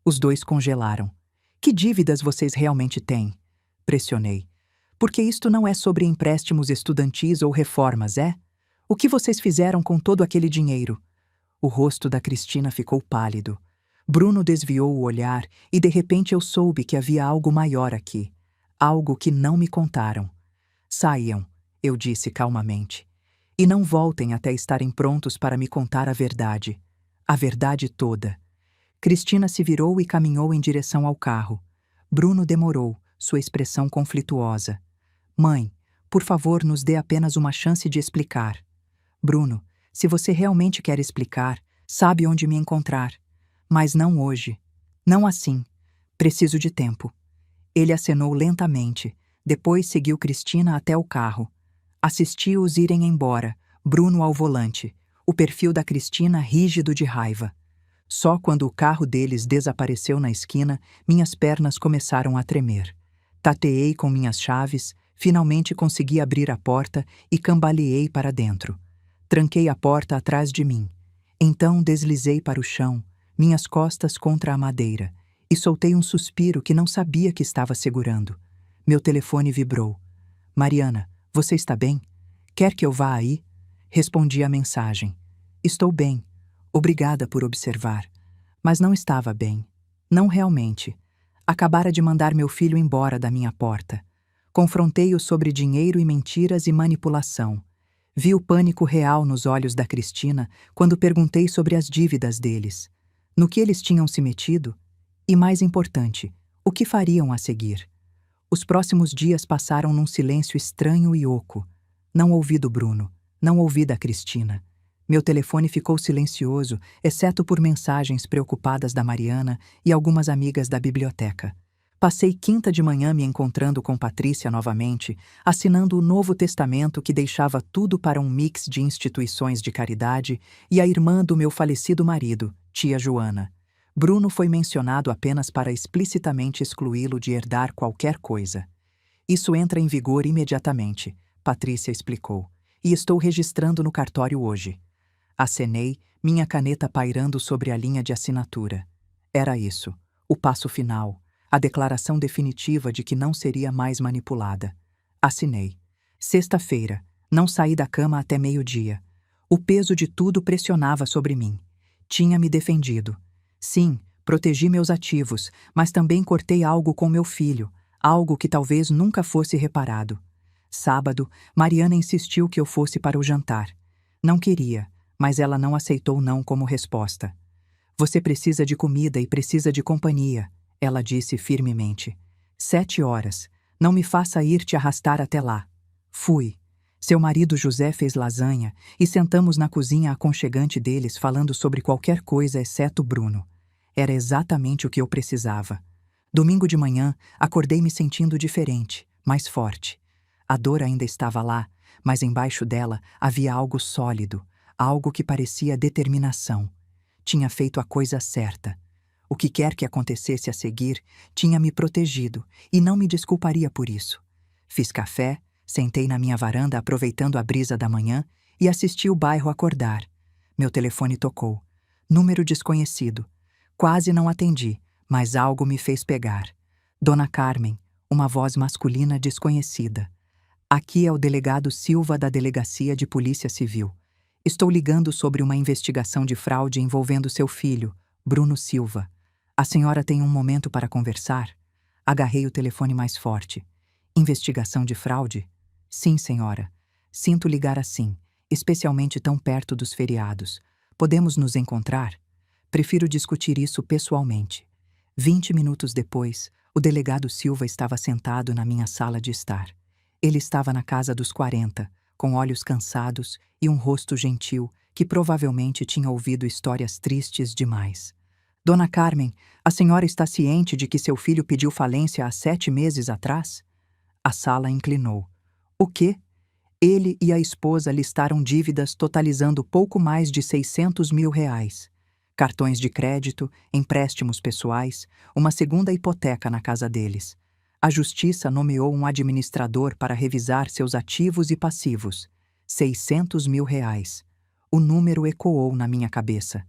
Os dois congelaram. Que dívidas vocês realmente têm? Pressionei. Porque isto não é sobre empréstimos estudantis ou reformas, é? O que vocês fizeram com todo aquele dinheiro? O rosto da Cristina ficou pálido. Bruno desviou o olhar e de repente eu soube que havia algo maior aqui. Algo que não me contaram. Saiam, eu disse calmamente. E não voltem até estarem prontos para me contar a verdade. A verdade toda. Cristina se virou e caminhou em direção ao carro. Bruno demorou, sua expressão conflituosa. Mãe, por favor, nos dê apenas uma chance de explicar. Bruno, se você realmente quer explicar, sabe onde me encontrar. Mas não hoje. Não assim. Preciso de tempo. Ele acenou lentamente. Depois seguiu Cristina até o carro. Assisti-os irem embora, Bruno ao volante, o perfil da Cristina rígido de raiva. Só quando o carro deles desapareceu na esquina, minhas pernas começaram a tremer. Tateei com minhas chaves, finalmente consegui abrir a porta e cambaleei para dentro. Tranquei a porta atrás de mim. Então deslizei para o chão, minhas costas contra a madeira, e soltei um suspiro que não sabia que estava segurando. Meu telefone vibrou. Mariana, você está bem? Quer que eu vá aí? Respondi a mensagem. Estou bem. Obrigada por observar. Mas não estava bem. Não realmente. Acabara de mandar meu filho embora da minha porta. Confrontei-o sobre dinheiro e mentiras e manipulação. Vi o pânico real nos olhos da Cristina quando perguntei sobre as dívidas deles. No que eles tinham se metido? E mais importante, o que fariam a seguir? Os próximos dias passaram num silêncio estranho e oco. Não ouvi do Bruno, não ouvi da Cristina. Meu telefone ficou silencioso, exceto por mensagens preocupadas da Mariana e algumas amigas da biblioteca. Passei quinta de manhã me encontrando com Patrícia novamente, assinando o Novo Testamento que deixava tudo para um mix de instituições de caridade e a irmã do meu falecido marido, tia Joana. Bruno foi mencionado apenas para explicitamente excluí-lo de herdar qualquer coisa. Isso entra em vigor imediatamente, Patrícia explicou, e estou registrando no cartório hoje. Acenei, minha caneta pairando sobre a linha de assinatura. Era isso, o passo final, a declaração definitiva de que não seria mais manipulada. Assinei. Sexta-feira, não saí da cama até meio-dia. O peso de tudo pressionava sobre mim. Tinha me defendido. Sim, protegi meus ativos, mas também cortei algo com meu filho, algo que talvez nunca fosse reparado. Sábado, Mariana insistiu que eu fosse para o jantar. Não queria, mas ela não aceitou não como resposta. Você precisa de comida e precisa de companhia, ela disse firmemente. 7 horas. Não me faça ir te arrastar até lá. Fui. Seu marido José fez lasanha e sentamos na cozinha aconchegante deles falando sobre qualquer coisa exceto Bruno. Era exatamente o que eu precisava. Domingo de manhã, acordei me sentindo diferente, mais forte. A dor ainda estava lá, mas embaixo dela havia algo sólido, algo que parecia determinação. Tinha feito a coisa certa. O que quer que acontecesse a seguir, tinha me protegido e não me desculparia por isso. Fiz café, sentei na minha varanda aproveitando a brisa da manhã e assisti o bairro acordar. Meu telefone tocou. Número desconhecido. Quase não atendi, mas algo me fez pegar. Dona Carmen, uma voz masculina desconhecida. Aqui é o delegado Silva da Delegacia de Polícia Civil. Estou ligando sobre uma investigação de fraude envolvendo seu filho, Bruno Silva. A senhora tem um momento para conversar? Agarrei o telefone mais forte. Investigação de fraude? Sim, senhora. Sinto ligar assim, especialmente tão perto dos feriados. Podemos nos encontrar? Prefiro discutir isso pessoalmente. 20 minutos depois, o delegado Silva estava sentado na minha sala de estar. Ele estava na casa dos 40, com olhos cansados e um rosto gentil que provavelmente tinha ouvido histórias tristes demais. Dona Carmen, a senhora está ciente de que seu filho pediu falência há 7 meses atrás? A sala inclinou. O quê? Ele e a esposa listaram dívidas totalizando pouco mais de 600 mil reais. Cartões de crédito, empréstimos pessoais, uma segunda hipoteca na casa deles. A Justiça nomeou um administrador para revisar seus ativos e passivos. 600 mil reais. O número ecoou na minha cabeça.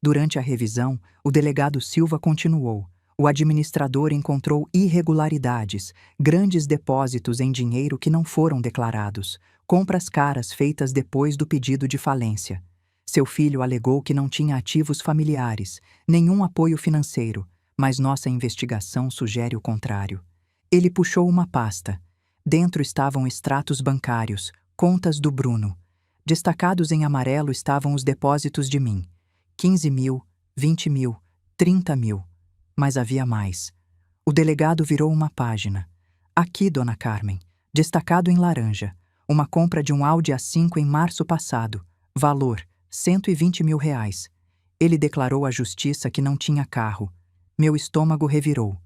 Durante a revisão, o delegado Silva continuou. O administrador encontrou irregularidades, grandes depósitos em dinheiro que não foram declarados, compras caras feitas depois do pedido de falência. Seu filho alegou que não tinha ativos familiares, nenhum apoio financeiro, mas nossa investigação sugere o contrário. Ele puxou uma pasta. Dentro estavam extratos bancários, contas do Bruno. Destacados em amarelo estavam os depósitos de mim. 15 mil, 20 mil, 30 mil. Mas havia mais. O delegado virou uma página. Aqui, Dona Carmen, destacado em laranja, uma compra de um Audi A5 em março passado. Valor, 120 mil reais. Ele declarou à justiça que não tinha carro. Meu estômago revirou.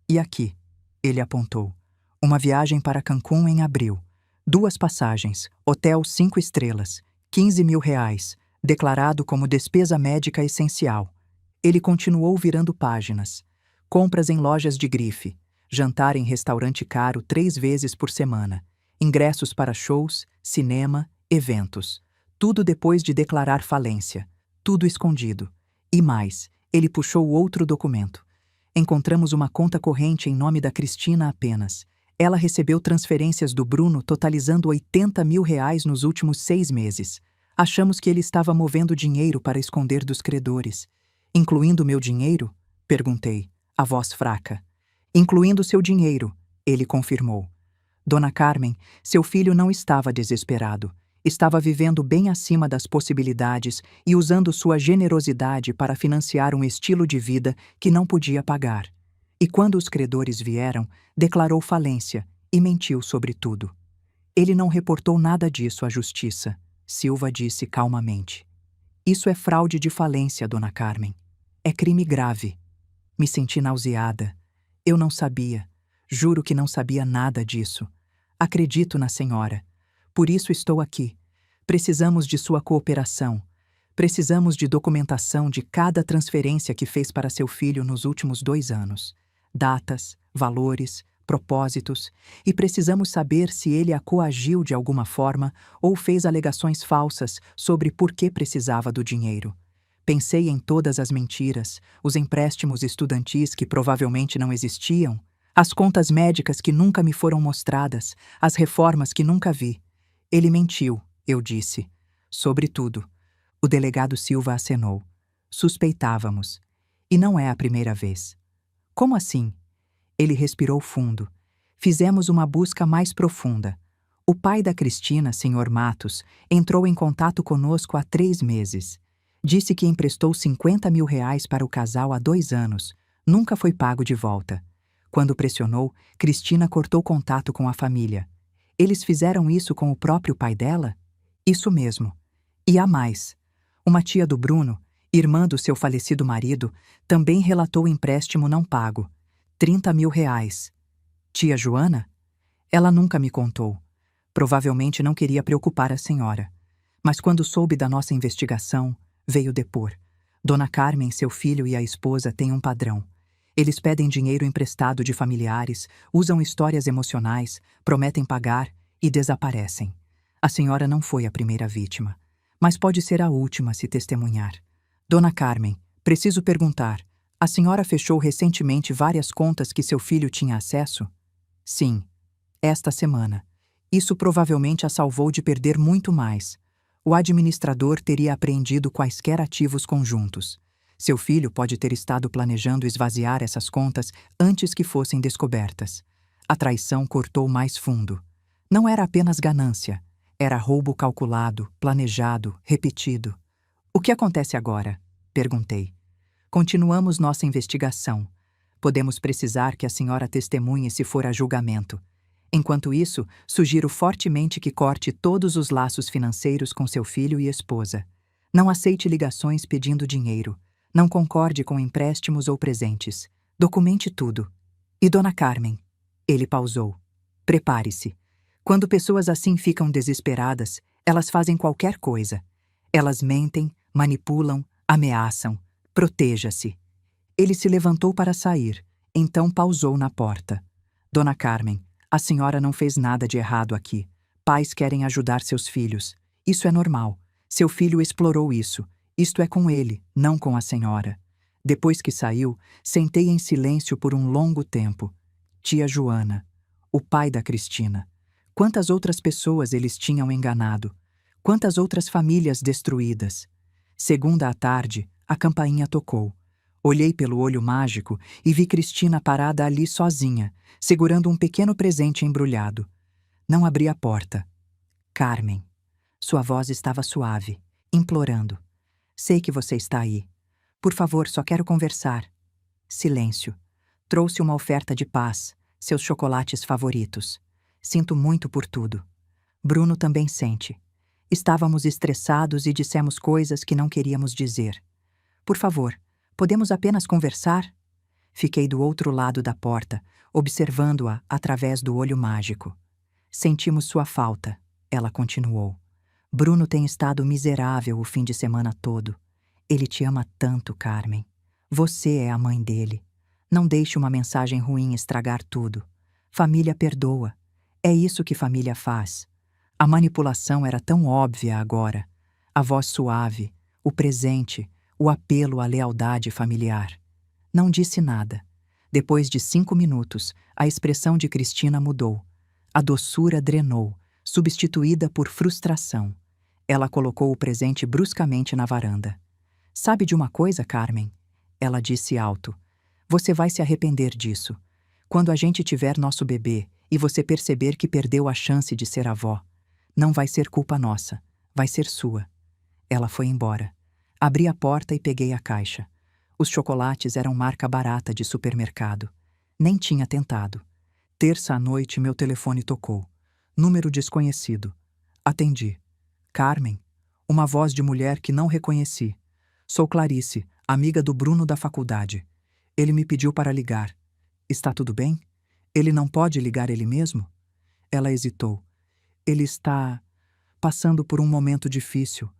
E aqui? Ele apontou. Uma viagem para Cancún em abril. 2 passagens, hotel 5 estrelas, 15 mil reais, declarado como despesa médica essencial. Ele continuou virando páginas. Compras em lojas de grife, jantar em restaurante caro 3 vezes por semana, ingressos para shows, cinema, eventos. Tudo depois de declarar falência. Tudo escondido. E mais, ele puxou outro documento. Encontramos uma conta corrente em nome da Cristina apenas. Ela recebeu transferências do Bruno totalizando 80 mil reais nos últimos 6 meses. Achamos que ele estava movendo dinheiro para esconder dos credores. Incluindo meu dinheiro? Perguntei, a voz fraca. Incluindo seu dinheiro, ele confirmou. Dona Carmen, seu filho não estava desesperado. Estava vivendo bem acima das possibilidades e usando sua generosidade para financiar um estilo de vida que não podia pagar. E quando os credores vieram, declarou falência e mentiu sobre tudo. Ele não reportou nada disso à justiça, Silva disse calmamente. Isso é fraude de falência, Dona Carmen. É crime grave. Me senti nauseada. Eu não sabia. Juro que não sabia nada disso. Acredito na senhora. Por isso estou aqui. Precisamos de sua cooperação. Precisamos de documentação de cada transferência que fez para seu filho nos últimos 2 anos. Datas, valores, propósitos, e precisamos saber se ele a coagiu de alguma forma ou fez alegações falsas sobre por que precisava do dinheiro. Pensei em todas as mentiras, os empréstimos estudantis que provavelmente não existiam, as contas médicas que nunca me foram mostradas, as reformas que nunca vi. Ele mentiu, eu disse. Sobretudo. O delegado Silva acenou. Suspeitávamos. E não é a primeira vez. Como assim? Ele respirou fundo. Fizemos uma busca mais profunda. O pai da Cristina, Sr. Matos, entrou em contato conosco há 3 meses. Disse que emprestou 50 mil reais para o casal há 2 anos. Nunca foi pago de volta. Quando pressionou, Cristina cortou contato com a família. Eles fizeram isso com o próprio pai dela? Isso mesmo. E há mais. Uma tia do Bruno, irmã do seu falecido marido, também relatou empréstimo não pago. 30 mil reais. Tia Joana? Ela nunca me contou. Provavelmente não queria preocupar a senhora. Mas quando soube da nossa investigação, veio depor. Dona Carmen, seu filho e a esposa têm um padrão. Eles pedem dinheiro emprestado de familiares, usam histórias emocionais, prometem pagar e desaparecem. A senhora não foi a primeira vítima, mas pode ser a última se testemunhar. Dona Carmen, preciso perguntar, a senhora fechou recentemente várias contas que seu filho tinha acesso? Sim, esta semana. Isso provavelmente a salvou de perder muito mais. O administrador teria apreendido quaisquer ativos conjuntos. Seu filho pode ter estado planejando esvaziar essas contas antes que fossem descobertas. A traição cortou mais fundo. Não era apenas ganância, era roubo calculado, planejado, repetido. O que acontece agora? Perguntei. Continuamos nossa investigação. Podemos precisar que a senhora testemunhe se for a julgamento. Enquanto isso, sugiro fortemente que corte todos os laços financeiros com seu filho e esposa. Não aceite ligações pedindo dinheiro. Não concorde com empréstimos ou presentes. Documente tudo. E Dona Carmen? Ele pausou. Prepare-se. Quando pessoas assim ficam desesperadas, elas fazem qualquer coisa. Elas mentem, manipulam, ameaçam. Proteja-se. Ele se levantou para sair, então pausou na porta. Dona Carmen, a senhora não fez nada de errado aqui. Pais querem ajudar seus filhos. Isso é normal. Seu filho explorou isso. Isto é com ele, não com a senhora. Depois que saiu, sentei em silêncio por um longo tempo. Tia Joana, o pai da Cristina. Quantas outras pessoas eles tinham enganado? Quantas outras famílias destruídas? Segunda à tarde, a campainha tocou. Olhei pelo olho mágico e vi Cristina parada ali sozinha, segurando um pequeno presente embrulhado. Não abri a porta. Carmen. Sua voz estava suave, implorando. Sei que você está aí. Por favor, só quero conversar. Silêncio. Trouxe uma oferta de paz, seus chocolates favoritos. Sinto muito por tudo. Bruno também sente. Estávamos estressados e dissemos coisas que não queríamos dizer. Por favor, podemos apenas conversar? Fiquei do outro lado da porta, observando-a através do olho mágico. Sentimos sua falta, ela continuou. Bruno tem estado miserável o fim de semana todo. Ele te ama tanto, Carmen. Você é a mãe dele. Não deixe uma mensagem ruim estragar tudo. Família perdoa. É isso que família faz. A manipulação era tão óbvia agora. A voz suave, o presente, o apelo à lealdade familiar. Não disse nada. Depois de 5 minutos, a expressão de Cristina mudou. A doçura drenou, substituída por frustração. Ela colocou o presente bruscamente na varanda. Sabe de uma coisa, Carmen? Ela disse alto. Você vai se arrepender disso. Quando a gente tiver nosso bebê e você perceber que perdeu a chance de ser avó, não vai ser culpa nossa, vai ser sua. Ela foi embora. Abri a porta e peguei a caixa. Os chocolates eram marca barata de supermercado. Nem tinha tentado. Terça à noite, meu telefone tocou. Número desconhecido. Atendi. Carmen, uma voz de mulher que não reconheci. Sou Clarice, amiga do Bruno da faculdade. Ele me pediu para ligar. Está tudo bem? Ele não pode ligar ele mesmo? Ela hesitou. Ele está passando por um momento difícil.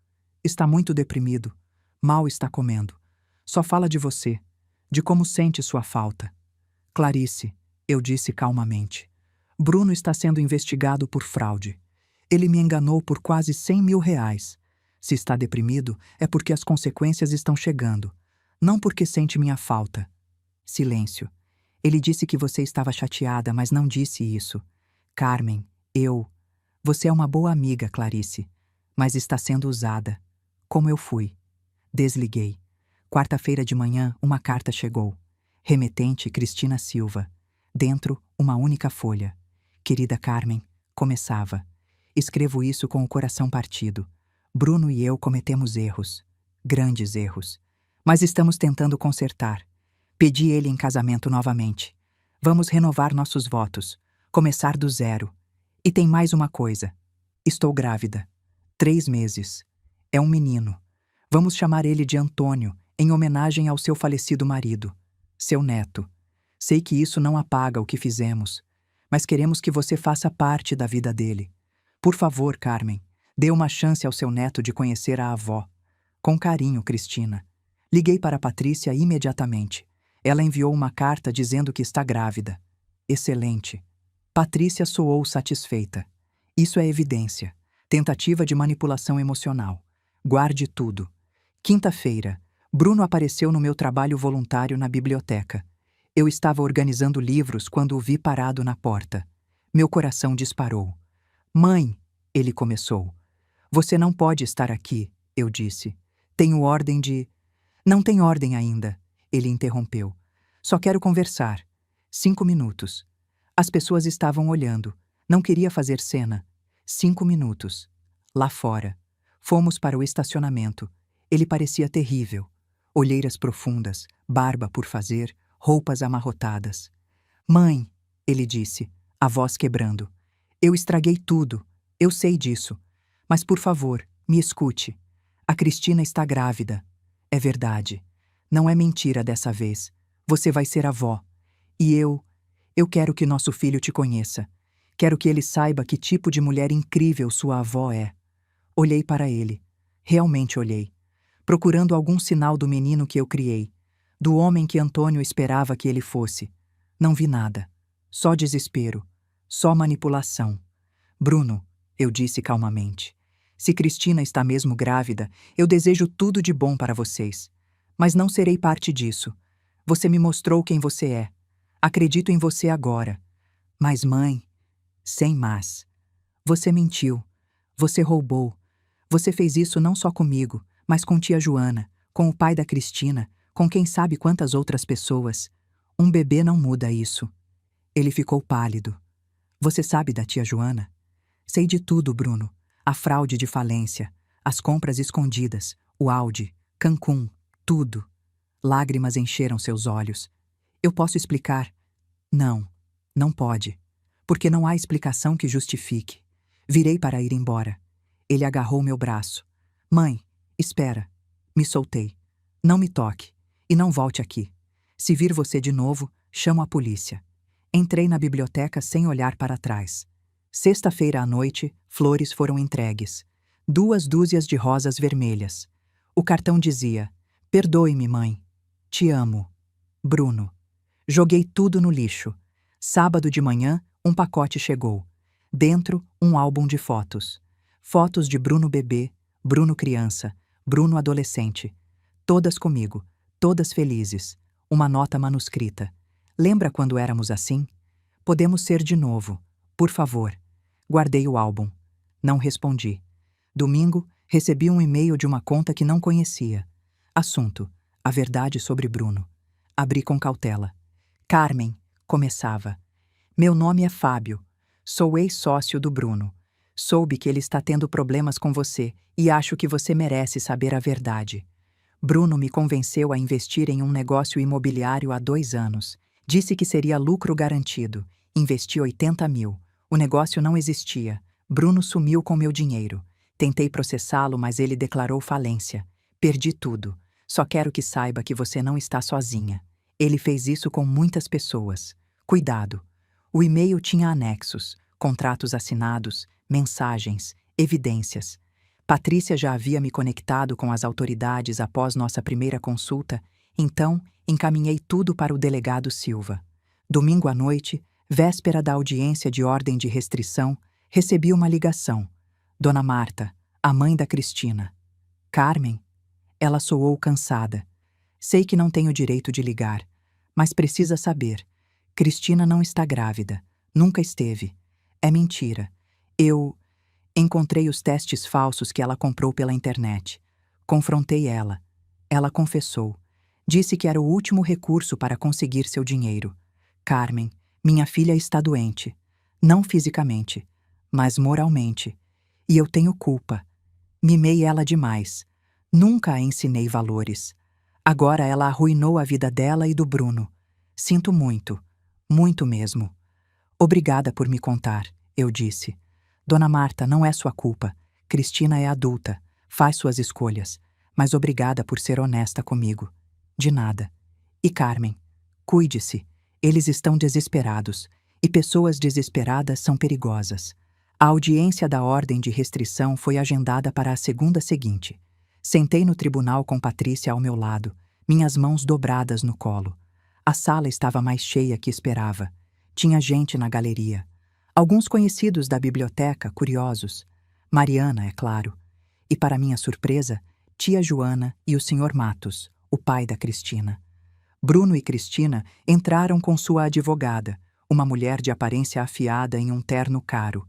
Está muito deprimido. Mal está comendo. Só fala de você, de como sente sua falta. Clarice, eu disse calmamente. Bruno está sendo investigado por fraude. Ele me enganou por quase 100 mil reais. Se está deprimido, é porque as consequências estão chegando. Não porque sente minha falta. Silêncio. Ele disse que você estava chateada, mas não disse isso. Carmen, Você é uma boa amiga, Clarice, mas está sendo usada. Como eu fui. Desliguei. Quarta-feira de manhã, uma carta chegou. Remetente Cristina Silva. Dentro, uma única folha. Querida Carmen, começava. Escrevo isso com o coração partido. Bruno e eu cometemos erros. Grandes erros. Mas estamos tentando consertar. Pedi ele em casamento novamente. Vamos renovar nossos votos. Começar do zero. E tem mais uma coisa. Estou grávida. 3 meses. É um menino. Vamos chamar ele de Antônio, em homenagem ao seu falecido marido. Seu neto. Sei que isso não apaga o que fizemos, mas queremos que você faça parte da vida dele. Por favor, Carmen, dê uma chance ao seu neto de conhecer a avó. Com carinho, Cristina. Liguei para Patrícia imediatamente. Ela enviou uma carta dizendo que está grávida. Excelente. Patrícia soou satisfeita. Isso é evidência. Tentativa de manipulação emocional. Guarde tudo. Quinta-feira, Bruno apareceu no meu trabalho voluntário na biblioteca. Eu estava organizando livros quando o vi parado na porta. Meu coração disparou. Mãe, ele começou. Você não pode estar aqui, eu disse. Tenho ordem de... Não tem ordem ainda, ele interrompeu. Só quero conversar. 5 minutos. As pessoas estavam olhando. Não queria fazer cena. 5 minutos. Lá fora. Fomos para o estacionamento. Ele parecia terrível. Olheiras profundas, barba por fazer, roupas amarrotadas. Mãe, ele disse, a voz quebrando. Eu estraguei tudo. Eu sei disso. Mas, por favor, me escute. A Cristina está grávida. É verdade. Não é mentira dessa vez. Você vai ser avó. E eu quero que nosso filho te conheça. Quero que ele saiba que tipo de mulher incrível sua avó é. Olhei para ele. Realmente olhei. Procurando algum sinal do menino que eu criei. Do homem que Antônio esperava que ele fosse. Não vi nada. Só desespero. Só manipulação. Bruno, eu disse calmamente. Se Cristina está mesmo grávida, eu desejo tudo de bom para vocês. Mas não serei parte disso. Você me mostrou quem você é. Acredito em você agora. Mas, mãe, sem mas. Você mentiu. Você roubou. Você fez isso não só comigo, mas com tia Joana, com o pai da Cristina, com quem sabe quantas outras pessoas. Um bebê não muda isso. Ele ficou pálido. Você sabe da tia Joana? Sei de tudo, Bruno. A fraude de falência, as compras escondidas, o Audi, Cancún, tudo. Lágrimas encheram seus olhos. Eu posso explicar? Não, não pode. Porque não há explicação que justifique. Virei para ir embora. Ele agarrou meu braço. Mãe, espera. Me soltei. Não me toque. E não volte aqui. Se vir você de novo, chamo a polícia. Entrei na biblioteca sem olhar para trás. Sexta-feira à noite, flores foram entregues. 2 dúzias de rosas vermelhas. O cartão dizia: perdoe-me, mãe. Te amo. Bruno. Joguei tudo no lixo. Sábado de manhã, um pacote chegou. Dentro, um álbum de fotos. Fotos de Bruno bebê, Bruno criança, Bruno adolescente. Todas comigo, todas felizes. Uma nota manuscrita. Lembra quando éramos assim? Podemos ser de novo. Por favor. Guardei o álbum. Não respondi. Domingo, recebi um e-mail de uma conta que não conhecia. Assunto: a verdade sobre Bruno. Abri com cautela. Carmen, começava. Meu nome é Fábio. Sou ex-sócio do Bruno. Soube que ele está tendo problemas com você e acho que você merece saber a verdade. Bruno me convenceu a investir em um negócio imobiliário há 2 anos. Disse que seria lucro garantido. Investi 80 mil. O negócio não existia. Bruno sumiu com meu dinheiro. Tentei processá-lo, mas ele declarou falência. Perdi tudo. Só quero que saiba que você não está sozinha. Ele fez isso com muitas pessoas. Cuidado. O e-mail tinha anexos, contratos assinados, mensagens, evidências. Patrícia já havia me conectado com as autoridades após nossa primeira consulta, então encaminhei tudo para o delegado Silva. Domingo à noite, véspera da audiência de ordem de restrição, recebi uma ligação. Dona Marta, a mãe da Cristina. Carmen? Ela soou cansada. Sei que não tenho direito de ligar, mas precisa saber. Cristina não está grávida. Nunca esteve. É mentira. Eu encontrei os testes falsos que ela comprou pela internet. Confrontei ela. Ela confessou. Disse que era o último recurso para conseguir seu dinheiro. Carmen, minha filha está doente. Não fisicamente, mas moralmente. E eu tenho culpa. Mimei ela demais. Nunca a ensinei valores. Agora ela arruinou a vida dela e do Bruno. Sinto muito. Muito mesmo. Obrigada por me contar, eu disse. Dona Marta, não é sua culpa. Cristina é adulta. Faz suas escolhas. Mas obrigada por ser honesta comigo. De nada. E Carmen, cuide-se. Eles estão desesperados, e pessoas desesperadas são perigosas. A audiência da ordem de restrição foi agendada para a segunda seguinte. Sentei no tribunal com Patrícia ao meu lado, minhas mãos dobradas no colo. A sala estava mais cheia que esperava. Tinha gente na galeria. Alguns conhecidos da biblioteca, curiosos. Mariana, é claro. E, para minha surpresa, tia Joana e o Sr. Matos, o pai da Cristina. Bruno e Cristina entraram com sua advogada, uma mulher de aparência afiada em um terno caro.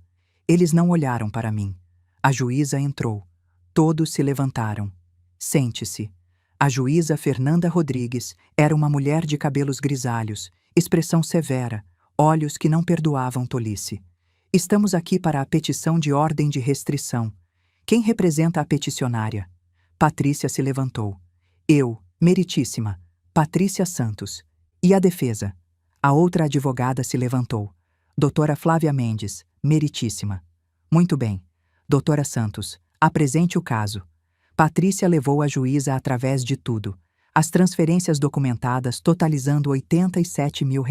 Eles não olharam para mim. A juíza entrou. Todos se levantaram. Sente-se. A juíza Fernanda Rodrigues era uma mulher de cabelos grisalhos, expressão severa, olhos que não perdoavam tolice. Estamos aqui para a petição de ordem de restrição. Quem representa a peticionária? Patrícia se levantou. Eu, meritíssima, Patrícia Santos. E a defesa? A outra advogada se levantou. Doutora Flávia Mendes, meritíssima. Muito bem. Doutora Santos, apresente o caso. Patrícia levou a juíza através de tudo. As transferências documentadas totalizando R$ 87 mil.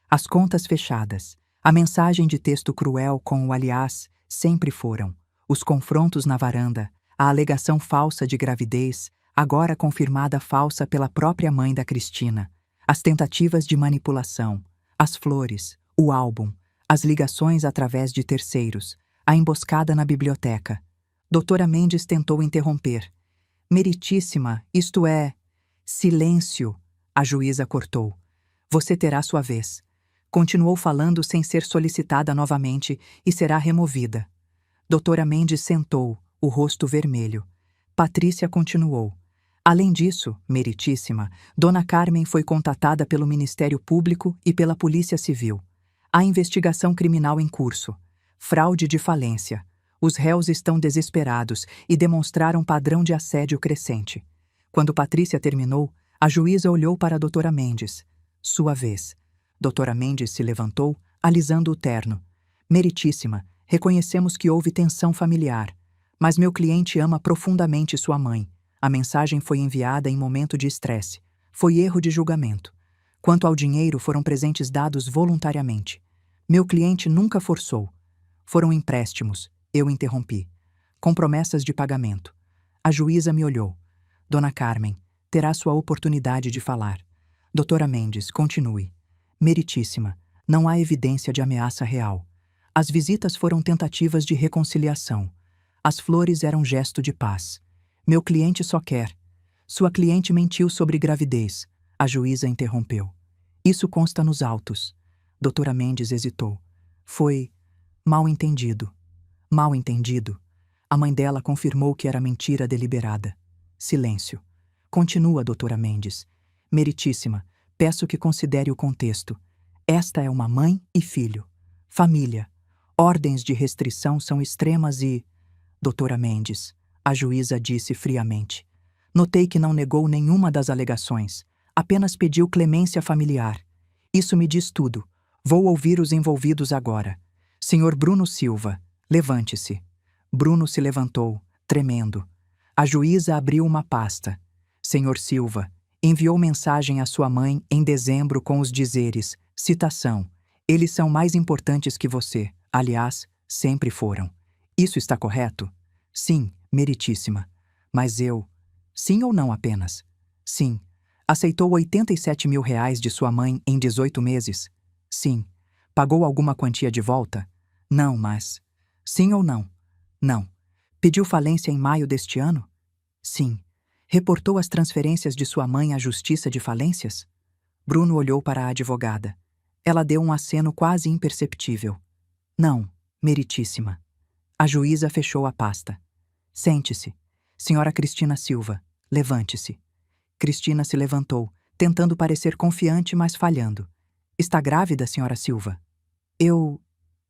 As contas fechadas. A mensagem de texto cruel com o aliás sempre foram. Os confrontos na varanda. A alegação falsa de gravidez, agora confirmada falsa pela própria mãe da Cristina. As tentativas de manipulação. As flores. O álbum. As ligações através de terceiros. A emboscada na biblioteca. Doutora Mendes tentou interromper. Meritíssima, isto é... Silêncio, a juíza cortou. Você terá sua vez. Continuou falando sem ser solicitada novamente e será removida. Doutora Mendes sentou, o rosto vermelho. Patrícia continuou. Além disso, meritíssima, Dona Carmen foi contatada pelo Ministério Público e pela Polícia Civil. Há investigação criminal em curso. Fraude de falência. Os réus estão desesperados e demonstraram padrão de assédio crescente. Quando Patrícia terminou, a juíza olhou para a doutora Mendes. Sua vez. Doutora Mendes se levantou, alisando o terno. Meritíssima, reconhecemos que houve tensão familiar. Mas meu cliente ama profundamente sua mãe. A mensagem foi enviada em momento de estresse. Foi erro de julgamento. Quanto ao dinheiro, foram presentes dados voluntariamente. Meu cliente nunca forçou. Foram empréstimos. Eu interrompi. Com promessas de pagamento. A juíza me olhou. Dona Carmen, terá sua oportunidade de falar. Doutora Mendes, continue. Meritíssima, não há evidência de ameaça real. As visitas foram tentativas de reconciliação. As flores eram gesto de paz. Meu cliente só quer. Sua cliente mentiu sobre gravidez. A juíza interrompeu. Isso consta nos autos. Doutora Mendes hesitou. Foi mal entendido. Mal entendido. A mãe dela confirmou que era mentira deliberada. Silêncio. Continua, doutora Mendes. Meritíssima, peço que considere o contexto. Esta é uma mãe e filho. Família. Ordens de restrição são extremas e... Doutora Mendes, a juíza disse friamente. Notei que não negou nenhuma das alegações. Apenas pediu clemência familiar. Isso me diz tudo. Vou ouvir os envolvidos agora. Senhor Bruno Silva, levante-se. Bruno se levantou, tremendo. A juíza abriu uma pasta. Senhor Silva, enviou mensagem à sua mãe em dezembro com os dizeres, citação, eles são mais importantes que você, aliás, sempre foram. Isso está correto? Sim, meritíssima. Mas eu... Sim ou não apenas? Sim. Aceitou R$ 87 mil de sua mãe em 18 meses? Sim. Pagou alguma quantia de volta? Não, mas... Sim ou não? Não. Pediu falência em maio deste ano? Sim. Reportou as transferências de sua mãe à Justiça de Falências? Bruno olhou para a advogada. Ela deu um aceno quase imperceptível. Não, meritíssima. A juíza fechou a pasta. Sente-se. Senhora Cristina Silva, levante-se. Cristina se levantou, tentando parecer confiante, mas falhando. Está grávida, senhora Silva? Eu...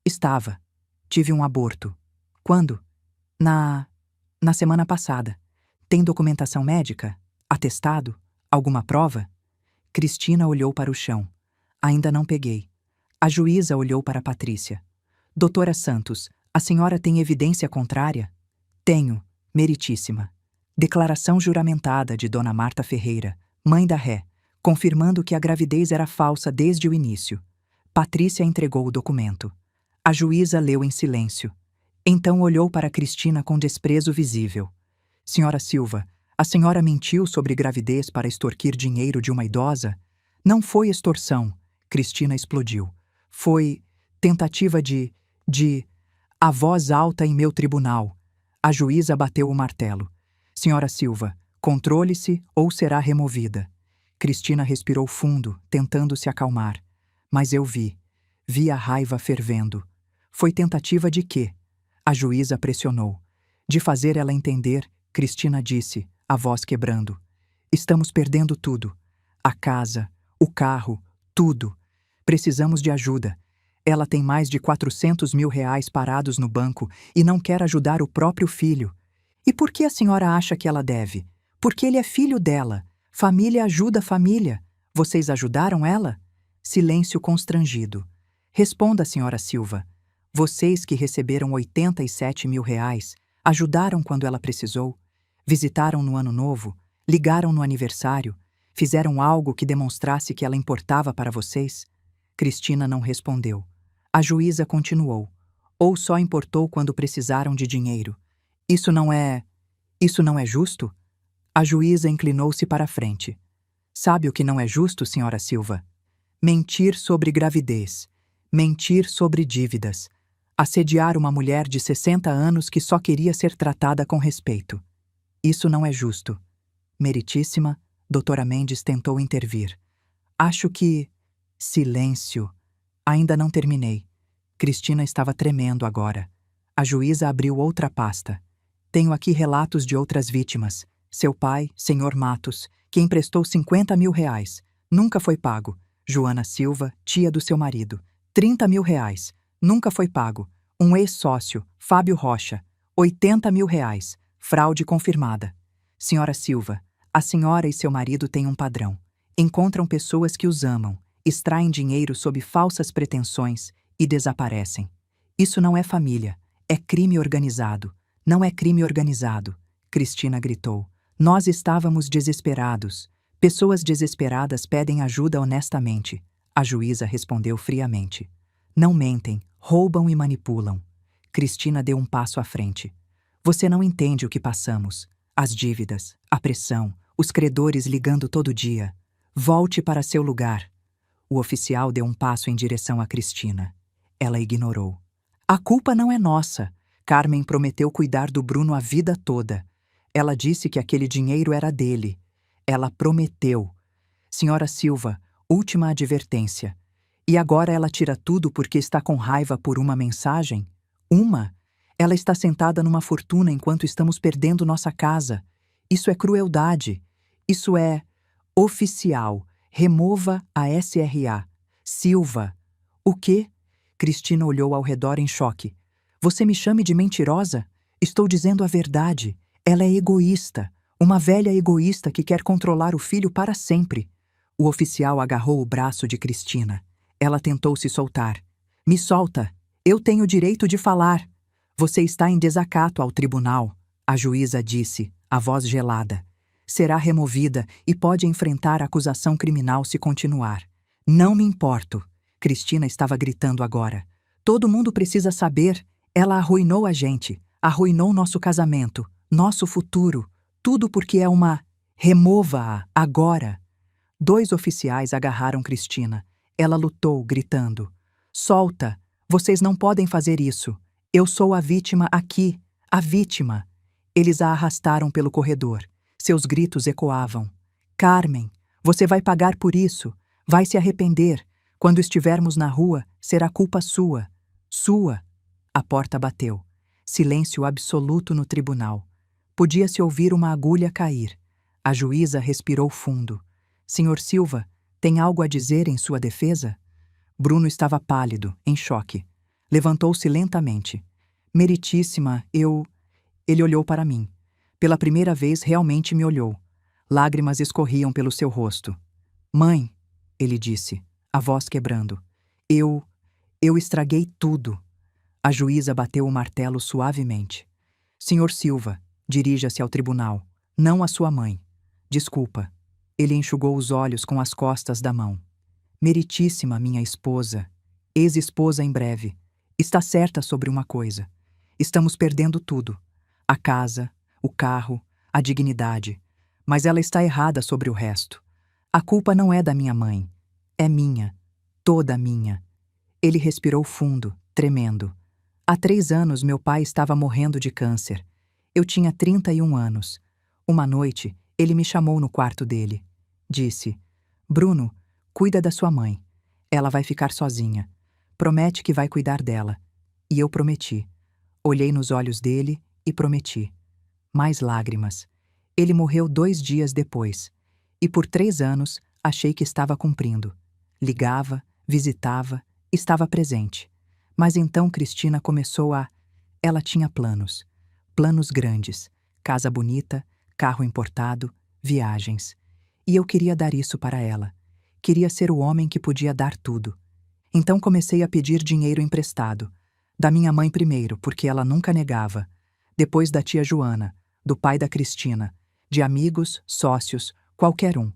estava. Tive um aborto. Quando? Na semana passada. Tem documentação médica? Atestado? Alguma prova? Cristina olhou para o chão. Ainda não peguei. A juíza olhou para Patrícia. Doutora Santos, a senhora tem evidência contrária? Tenho, meritíssima. Declaração juramentada de Dona Marta Ferreira, mãe da Ré, confirmando que a gravidez era falsa desde o início. Patrícia entregou o documento. A juíza leu em silêncio. Então olhou para Cristina com desprezo visível. Senhora Silva, a senhora mentiu sobre gravidez para extorquir dinheiro de uma idosa? Não foi extorsão. Cristina explodiu. Foi tentativa de... A voz alta em meu tribunal. A juíza bateu o martelo. Senhora Silva, controle-se ou será removida. Cristina respirou fundo, tentando se acalmar. Mas eu vi a raiva fervendo. Foi tentativa de quê? A juíza pressionou. De fazer ela entender, Cristina disse, a voz quebrando. Estamos perdendo tudo. A casa, o carro, tudo. Precisamos de ajuda. Ela tem mais de 400 mil reais parados no banco e não quer ajudar o próprio filho. E por que a senhora acha que ela deve? Porque ele é filho dela. Família ajuda família. Vocês ajudaram ela? Silêncio constrangido. Responda, senhora Silva. Vocês que receberam 87 mil reais, ajudaram quando ela precisou? Visitaram no ano novo? Ligaram no aniversário? Fizeram algo que demonstrasse que ela importava para vocês? Cristina não respondeu. A juíza continuou. Ou só importou quando precisaram de dinheiro? Isso não é justo? A juíza inclinou-se para a frente. Sabe o que não é justo, senhora Silva? Mentir sobre gravidez. Mentir sobre dívidas. Assediar uma mulher de 60 anos que só queria ser tratada com respeito. Isso não é justo. Meritíssima, doutora Mendes tentou intervir. Acho que... Silêncio. Ainda não terminei. Cristina estava tremendo agora. A juíza abriu outra pasta. Tenho aqui relatos de outras vítimas. Seu pai, senhor Matos, que emprestou 50 mil reais. Nunca foi pago. Joana Silva, tia do seu marido. 30 mil reais. Nunca foi pago. Um ex-sócio, Fábio Rocha. 80 mil reais. Fraude confirmada. Senhora Silva, a senhora e seu marido têm um padrão. Encontram pessoas que os amam, extraem dinheiro sob falsas pretensões e desaparecem. Isso não é família. É crime organizado. Não é crime organizado. Cristina gritou. Nós estávamos desesperados. Pessoas desesperadas pedem ajuda honestamente. A juíza respondeu friamente. Não mentem, roubam e manipulam. Cristina deu um passo à frente. Você não entende o que passamos. As dívidas, a pressão, os credores ligando todo dia. Volte para seu lugar. O oficial deu um passo em direção a Cristina. Ela ignorou. A culpa não é nossa. Carmen prometeu cuidar do Bruno a vida toda. Ela disse que aquele dinheiro era dele. Ela prometeu. Senhora Silva, última advertência. E agora ela tira tudo porque está com raiva por uma mensagem? Uma? Ela está sentada numa fortuna enquanto estamos perdendo nossa casa. Isso é crueldade. Isso é... Oficial. Remova a SRA. Silva. O quê? Cristina olhou ao redor em choque. Você me chame de mentirosa? Estou dizendo a verdade. Ela é egoísta. Uma velha egoísta que quer controlar o filho para sempre. O oficial agarrou o braço de Cristina. Ela tentou se soltar. Me solta. Eu tenho o direito de falar. Você está em desacato ao tribunal. A juíza disse, a voz gelada. Será removida e pode enfrentar acusação criminal se continuar. Não me importo. Cristina estava gritando agora. Todo mundo precisa saber. Ela arruinou a gente. Arruinou nosso casamento. Nosso futuro. Tudo porque é uma... Remova-a, agora. 2 oficiais agarraram Cristina. Ela lutou, gritando. Solta! Vocês não podem fazer isso. Eu sou a vítima aqui. A vítima. Eles a arrastaram pelo corredor. Seus gritos ecoavam. Carmen, você vai pagar por isso. Vai se arrepender. Quando estivermos na rua, será culpa sua. Sua. A porta bateu. Silêncio absoluto no tribunal. Podia-se ouvir uma agulha cair. A juíza respirou fundo. Senhor Silva, tem algo a dizer em sua defesa? Bruno estava pálido, em choque. Levantou-se lentamente. Meritíssima, Ele olhou para mim. Pela primeira vez realmente me olhou. Lágrimas escorriam pelo seu rosto. Mãe, ele disse, a voz quebrando. Eu estraguei tudo. A juíza bateu o martelo suavemente. Senhor Silva, dirija-se ao tribunal, não à sua mãe. Desculpa. Ele enxugou os olhos com as costas da mão. Meritíssima minha esposa, ex-esposa em breve, está certa sobre uma coisa. Estamos perdendo tudo. A casa, o carro, a dignidade, mas ela está errada sobre o resto. A culpa não é da minha mãe. É minha. Toda minha. Ele respirou fundo, tremendo. Há 3 anos meu pai estava morrendo de câncer. Eu tinha 31 anos. Uma noite, ele me chamou no quarto dele. Disse: Bruno, cuida da sua mãe. Ela vai ficar sozinha. Promete que vai cuidar dela. E eu prometi. Olhei nos olhos dele e prometi. Mais lágrimas. Ele morreu 2 dias depois. E por 3 anos, achei que estava cumprindo. Ligava, visitava, estava presente. Mas então Cristina começou a... Ela tinha planos. Planos grandes. Casa bonita, carro importado, viagens. E eu queria dar isso para ela. Queria ser o homem que podia dar tudo. Então comecei a pedir dinheiro emprestado. Da minha mãe primeiro, porque ela nunca negava. Depois da tia Joana, do pai da Cristina, de amigos, sócios, qualquer um.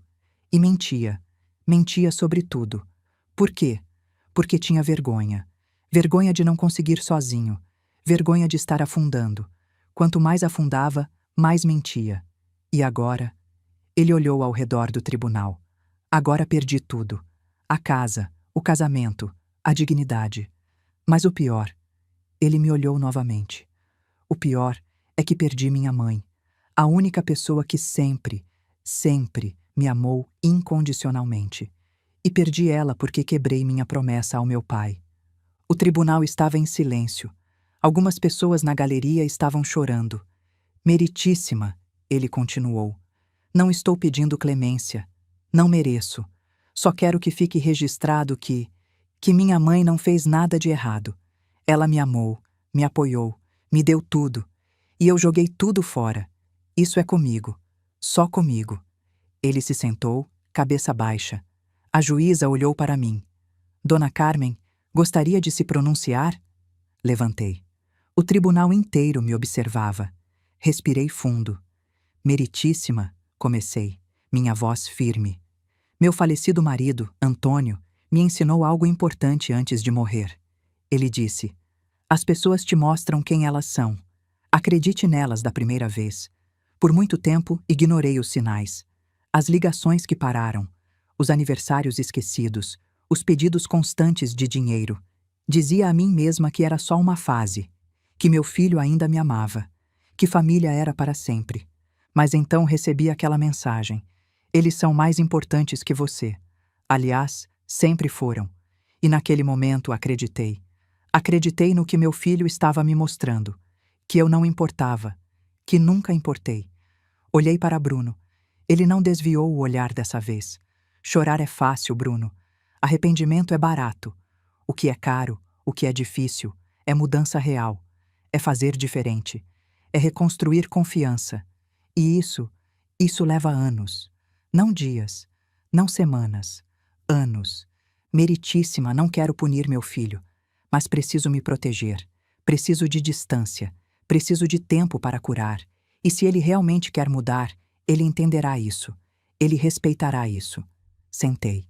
E mentia. Mentia sobre tudo. Por quê? Porque tinha vergonha. Vergonha de não conseguir sozinho. Vergonha de estar afundando. Quanto mais afundava, mais mentia. E agora? Ele olhou ao redor do tribunal. Agora perdi tudo. A casa, o casamento, a dignidade. Mas o pior, ele me olhou novamente. O pior é que perdi minha mãe. A única pessoa que sempre, sempre me amou incondicionalmente. E perdi ela porque quebrei minha promessa ao meu pai. O tribunal estava em silêncio. Algumas pessoas na galeria estavam chorando. Meritíssima, ele continuou. Não estou pedindo clemência. Não mereço. Só quero que fique registrado que minha mãe não fez nada de errado. Ela me amou, me apoiou, me deu tudo. E eu joguei tudo fora. Isso é comigo. Só comigo. Ele se sentou, cabeça baixa. A juíza olhou para mim. Dona Carmen, gostaria de se pronunciar? Levantei. O tribunal inteiro me observava. Respirei fundo. Meritíssima, comecei, minha voz firme. Meu falecido marido, Antônio, me ensinou algo importante antes de morrer. Ele disse: as pessoas te mostram quem elas são. Acredite nelas da primeira vez. Por muito tempo, ignorei os sinais. As ligações que pararam, os aniversários esquecidos, os pedidos constantes de dinheiro. Dizia a mim mesma que era só uma fase, que meu filho ainda me amava, que família era para sempre. Mas então recebi aquela mensagem: eles são mais importantes que você. Aliás, sempre foram. E naquele momento acreditei. Acreditei no que meu filho estava me mostrando, que eu não importava, que nunca importei. Olhei para Bruno. Ele não desviou o olhar dessa vez. Chorar é fácil, Bruno. Arrependimento é barato. O que é caro, o que é difícil, é mudança real. É fazer diferente. É reconstruir confiança. E isso leva anos. Não dias, não semanas. Anos. Meritíssima, não quero punir meu filho. Mas preciso me proteger. Preciso de distância. Preciso de tempo para curar. E se ele realmente quer mudar, ele entenderá isso. Ele respeitará isso. Sentei.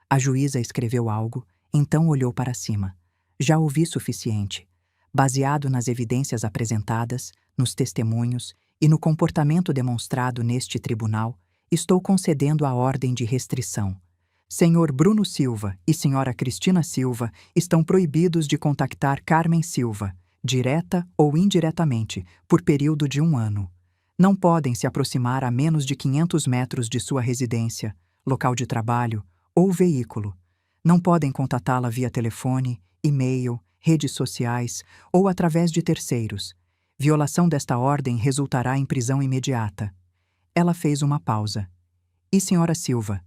A juíza escreveu algo, então olhou para cima. Já ouvi suficiente. Baseado nas evidências apresentadas, nos testemunhos e no comportamento demonstrado neste tribunal, estou concedendo a ordem de restrição. Senhor Bruno Silva e Senhora Cristina Silva estão proibidos de contactar Carmen Silva, direta ou indiretamente, por período de 1 ano. Não podem se aproximar a menos de 500 metros de sua residência, local de trabalho ou veículo. Não podem contatá-la via telefone, e-mail, redes sociais ou através de terceiros. Violação desta ordem resultará em prisão imediata. Ela fez uma pausa. E Senhora Silva,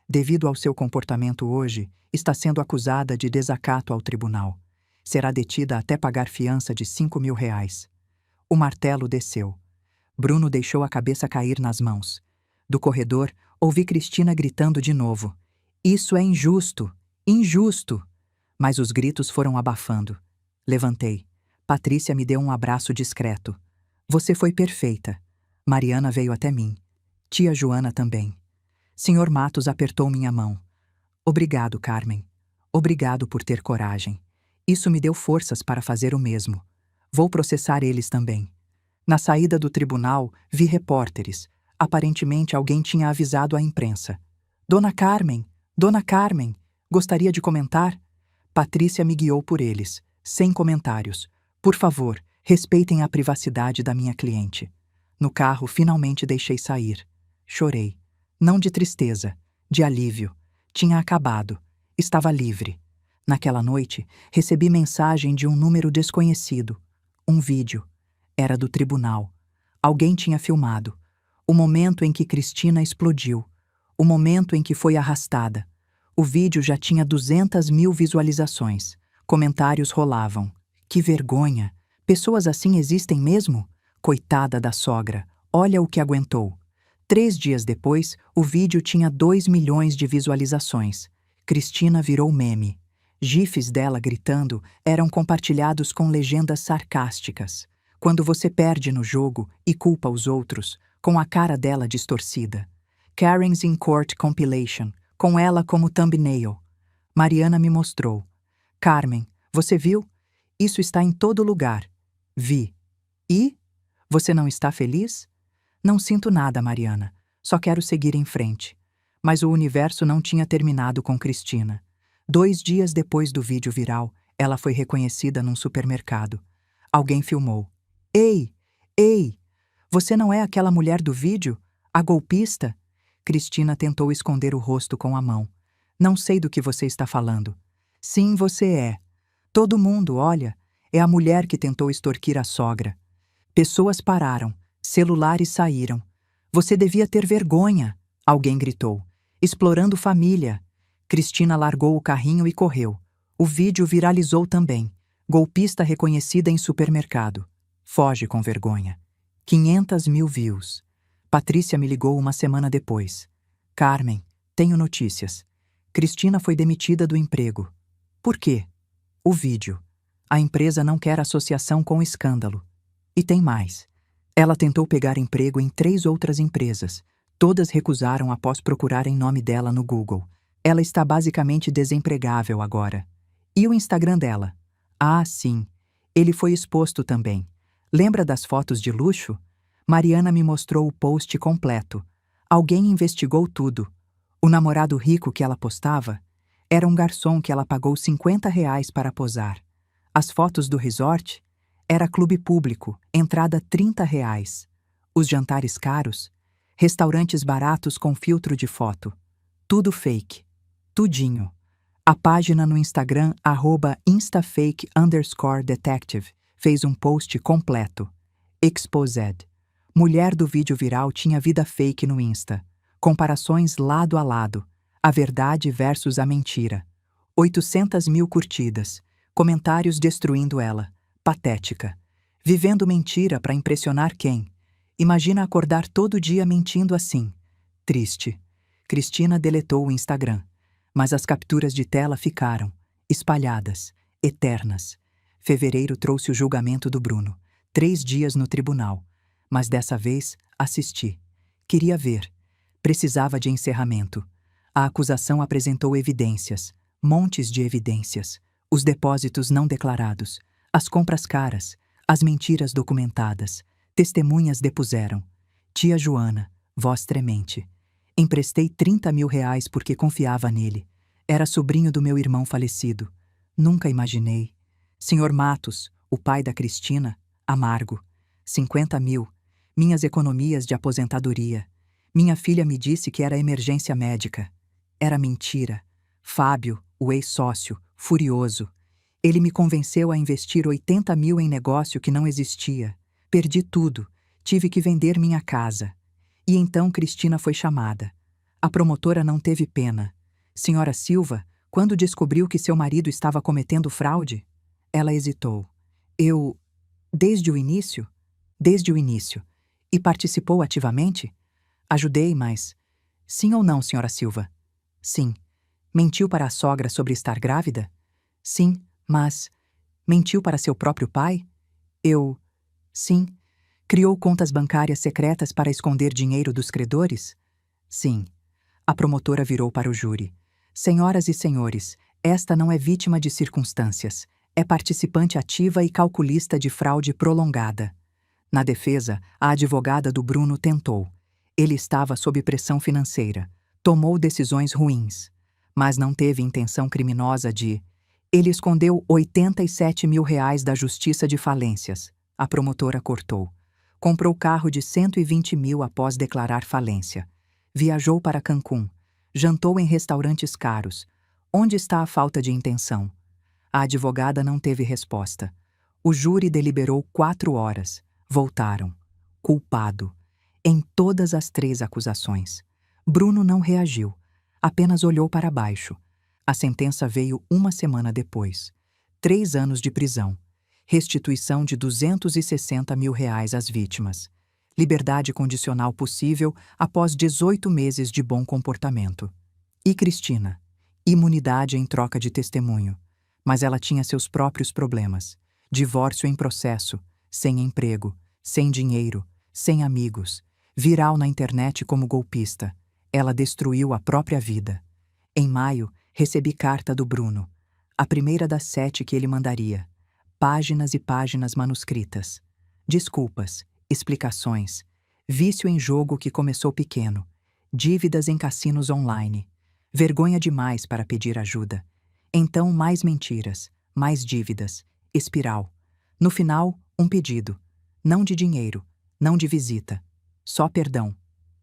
devido ao seu comportamento hoje, está sendo acusada de desacato ao tribunal. Será detida até pagar fiança de R$ 5.000. O martelo desceu. Bruno deixou a cabeça cair nas mãos. Do corredor, ouvi Cristina gritando de novo. Isso é injusto! Injusto! Mas os gritos foram abafando. Levantei. Patrícia me deu um abraço discreto. Você foi perfeita. Mariana veio até mim. Tia Joana também. Senhor Matos apertou minha mão. Obrigado, Carmen. Obrigado por ter coragem. Isso me deu forças para fazer o mesmo. Vou processar eles também. Na saída do tribunal, vi repórteres. Aparentemente alguém tinha avisado a imprensa. Dona Carmen, Dona Carmen, gostaria de comentar? Patrícia me guiou por eles, sem comentários. Por favor, respeitem a privacidade da minha cliente. No carro, finalmente deixei sair. Chorei. Não de tristeza, de alívio. Tinha acabado. Estava livre. Naquela noite, recebi mensagem de um número desconhecido. Um vídeo. Era do tribunal. Alguém tinha filmado. O momento em que Cristina explodiu. O momento em que foi arrastada. O vídeo já tinha 200.000 visualizações. Comentários rolavam. Que vergonha! Pessoas assim existem mesmo? Coitada da sogra, olha o que aguentou. 3 dias depois, o vídeo tinha 2 milhões de visualizações. Cristina virou meme. GIFs dela gritando eram compartilhados com legendas sarcásticas. Quando você perde no jogo e culpa os outros, com a cara dela distorcida. Karen's in Court Compilation, com ela como thumbnail. Mariana me mostrou. Carmen, você viu? Isso está em todo lugar. Vi. E? Você não está feliz? Não sinto nada, Mariana. Só quero seguir em frente. Mas o universo não tinha terminado com Cristina. 2 dias depois do vídeo viral, ela foi reconhecida num supermercado. Alguém filmou. Ei! Ei! Você não é aquela mulher do vídeo? A golpista? Cristina tentou esconder o rosto com a mão. Não sei do que você está falando. Sim, você é. Todo mundo, olha. É a mulher que tentou extorquir a sogra. Pessoas pararam. Celulares saíram. Você devia ter vergonha, alguém gritou. Explorando família. Cristina largou o carrinho e correu. O vídeo viralizou também. Golpista reconhecida em supermercado. Foge com vergonha. 500.000 views. Patrícia me ligou uma semana depois. Carmen, tenho notícias. Cristina foi demitida do emprego. Por quê? O vídeo. A empresa não quer associação com o escândalo. E tem mais. Ela tentou pegar emprego em 3 outras empresas. Todas recusaram após procurar em nome dela no Google. Ela está basicamente desempregável agora. E o Instagram dela? Ah, sim. Ele foi exposto também. Lembra das fotos de luxo? Mariana me mostrou o post completo. Alguém investigou tudo. O namorado rico que ela postava era um garçom que ela pagou R$ 50 para posar. As fotos do resort? Era clube público, entrada R$ 30. Os jantares caros? Restaurantes baratos com filtro de foto. Tudo fake. Tudinho. A página no Instagram, @instafake_detective, fez um post completo. Exposed. Mulher do vídeo viral tinha vida fake no Insta. Comparações lado a lado. A verdade versus a mentira. 800.000 curtidas. Comentários destruindo ela. Patética. Vivendo mentira para impressionar quem? Imagina acordar todo dia mentindo assim. Triste. Cristina deletou o Instagram. Mas as capturas de tela ficaram. Espalhadas. Eternas. Fevereiro trouxe o julgamento do Bruno. 3 dias no tribunal. Mas dessa vez, assisti. Queria ver. Precisava de encerramento. A acusação apresentou evidências. Montes de evidências. Os depósitos não declarados. As compras caras. As mentiras documentadas. Testemunhas depuseram. Tia Joana, voz tremente. Emprestei R$ 30.000 porque confiava nele. Era sobrinho do meu irmão falecido. Nunca imaginei. Senhor Matos, o pai da Cristina, amargo. 50.000. Minhas economias de aposentadoria. Minha filha me disse que era emergência médica. Era mentira. Fábio, o ex-sócio, furioso. Ele me convenceu a investir 80.000 em negócio que não existia. Perdi tudo. Tive que vender minha casa. E então Cristina foi chamada. A promotora não teve pena. Senhora Silva, quando descobriu que seu marido estava cometendo fraude? Ela hesitou. Desde o início? Desde o início. E participou ativamente? Ajudei, mas... Sim ou não, senhora Silva? Sim. Mentiu para a sogra sobre estar grávida? Sim, mas... Mentiu para seu próprio pai? Sim. Criou contas bancárias secretas para esconder dinheiro dos credores? Sim. A promotora virou para o júri. Senhoras e senhores, esta não é vítima de circunstâncias. É participante ativa e calculista de fraude prolongada. Na defesa, a advogada do Bruno tentou. Ele estava sob pressão financeira. Tomou decisões ruins. Mas não teve intenção criminosa de... Ele escondeu R$ 87 mil da Justiça de Falências. A promotora cortou. Comprou carro de 120 mil após declarar falência. Viajou para Cancún. Jantou em restaurantes caros. Onde está a falta de intenção? A advogada não teve resposta. O júri deliberou 4 horas. Voltaram. Culpado. Em todas as 3 acusações. Bruno não reagiu. Apenas olhou para baixo. A sentença veio 1 semana depois. 3 anos de prisão. Restituição de R$ 260 mil às vítimas. Liberdade condicional possível após 18 meses de bom comportamento. E Cristina? Imunidade em troca de testemunho. Mas ela tinha seus próprios problemas. Divórcio em processo, sem emprego, sem dinheiro, sem amigos. Viral na internet como golpista. Ela destruiu a própria vida. Em maio, recebi carta do Bruno. A primeira das 7 que ele mandaria. Páginas e páginas manuscritas. Desculpas, explicações. Vício em jogo que começou pequeno. Dívidas em cassinos online. Vergonha demais para pedir ajuda. Então, mais mentiras, mais dívidas. Espiral. No final, um pedido. Não de dinheiro, não de visita. Só perdão.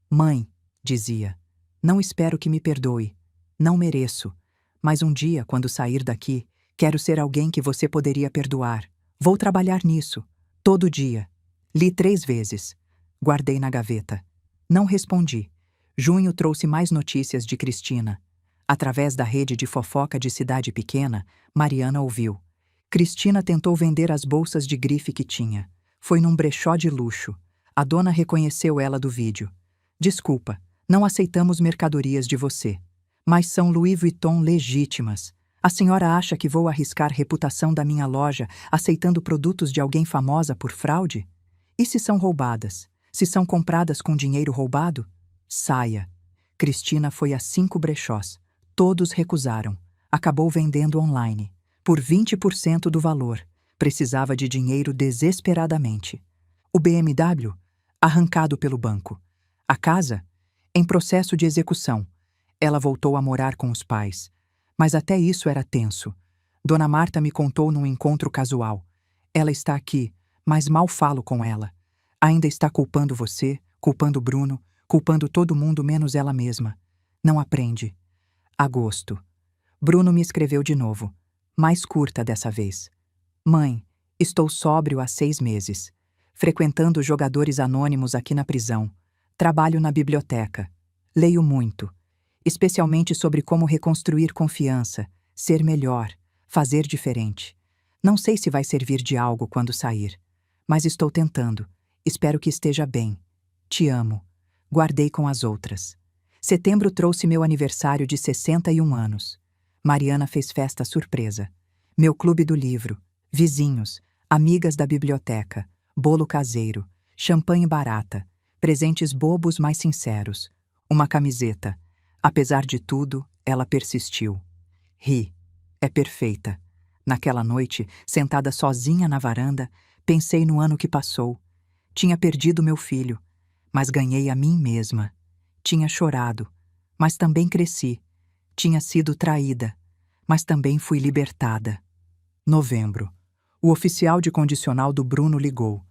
Mãe, dizia, não espero que me perdoe. Não mereço. Mas um dia, quando sair daqui, quero ser alguém que você poderia perdoar. Vou trabalhar nisso. Todo dia. Li 3 vezes. Guardei na gaveta. Não respondi. Junho trouxe mais notícias de Cristina. Através da rede de fofoca de cidade pequena, Mariana ouviu. Cristina tentou vender as bolsas de grife que tinha. Foi num brechó de luxo. A dona reconheceu ela do vídeo. Desculpa, não aceitamos mercadorias de você. Mas são Louis Vuitton legítimas. A senhora acha que vou arriscar reputação da minha loja aceitando produtos de alguém famosa por fraude? E se são roubadas? Se são compradas com dinheiro roubado? Saia. Cristina foi a 5 brechós. Todos recusaram. Acabou vendendo online. Por 20% do valor. Precisava de dinheiro desesperadamente. O BMW? Arrancado pelo banco. A casa? Em processo de execução. Ela voltou a morar com os pais. Mas até isso era tenso. Dona Marta me contou num encontro casual. Ela está aqui, mas mal falo com ela. Ainda está culpando você, culpando Bruno, culpando todo mundo menos ela mesma. Não aprende. Agosto. Bruno me escreveu de novo. Mais curta dessa vez. Mãe, estou sóbrio há 6 meses. Frequentando jogadores anônimos aqui na prisão. Trabalho na biblioteca. Leio muito. Especialmente sobre como reconstruir confiança, ser melhor, fazer diferente. Não sei se vai servir de algo quando sair. Mas estou tentando. Espero que esteja bem. Te amo. Guardei com as outras. Setembro trouxe meu aniversário de 61 anos. Mariana fez festa surpresa. Meu clube do livro, vizinhos, amigas da biblioteca, bolo caseiro, champanhe barata, presentes bobos mas sinceros, uma camiseta. Apesar de tudo, ela persistiu. Ri. É perfeita. Naquela noite, sentada sozinha na varanda, pensei no ano que passou. Tinha perdido meu filho, mas ganhei a mim mesma. Tinha chorado, mas também cresci. Tinha sido traída, mas também fui libertada. Novembro. O oficial de condicional do Bruno ligou.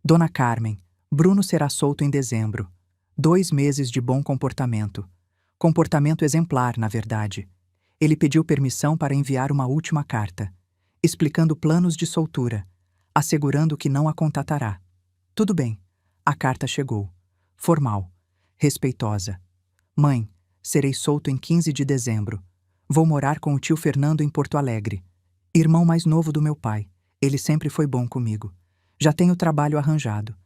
Dona Carmen, Bruno será solto em dezembro. 2 meses de bom comportamento. Comportamento exemplar, na verdade. Ele pediu permissão para enviar uma última carta, explicando planos de soltura, assegurando que não a contatará. Tudo bem. A carta chegou. Formal. Respeitosa. Mãe, serei solto em 15 de dezembro. Vou morar com o tio Fernando em Porto Alegre. Irmão mais novo do meu pai. Ele sempre foi bom comigo. Já tenho trabalho arranjado.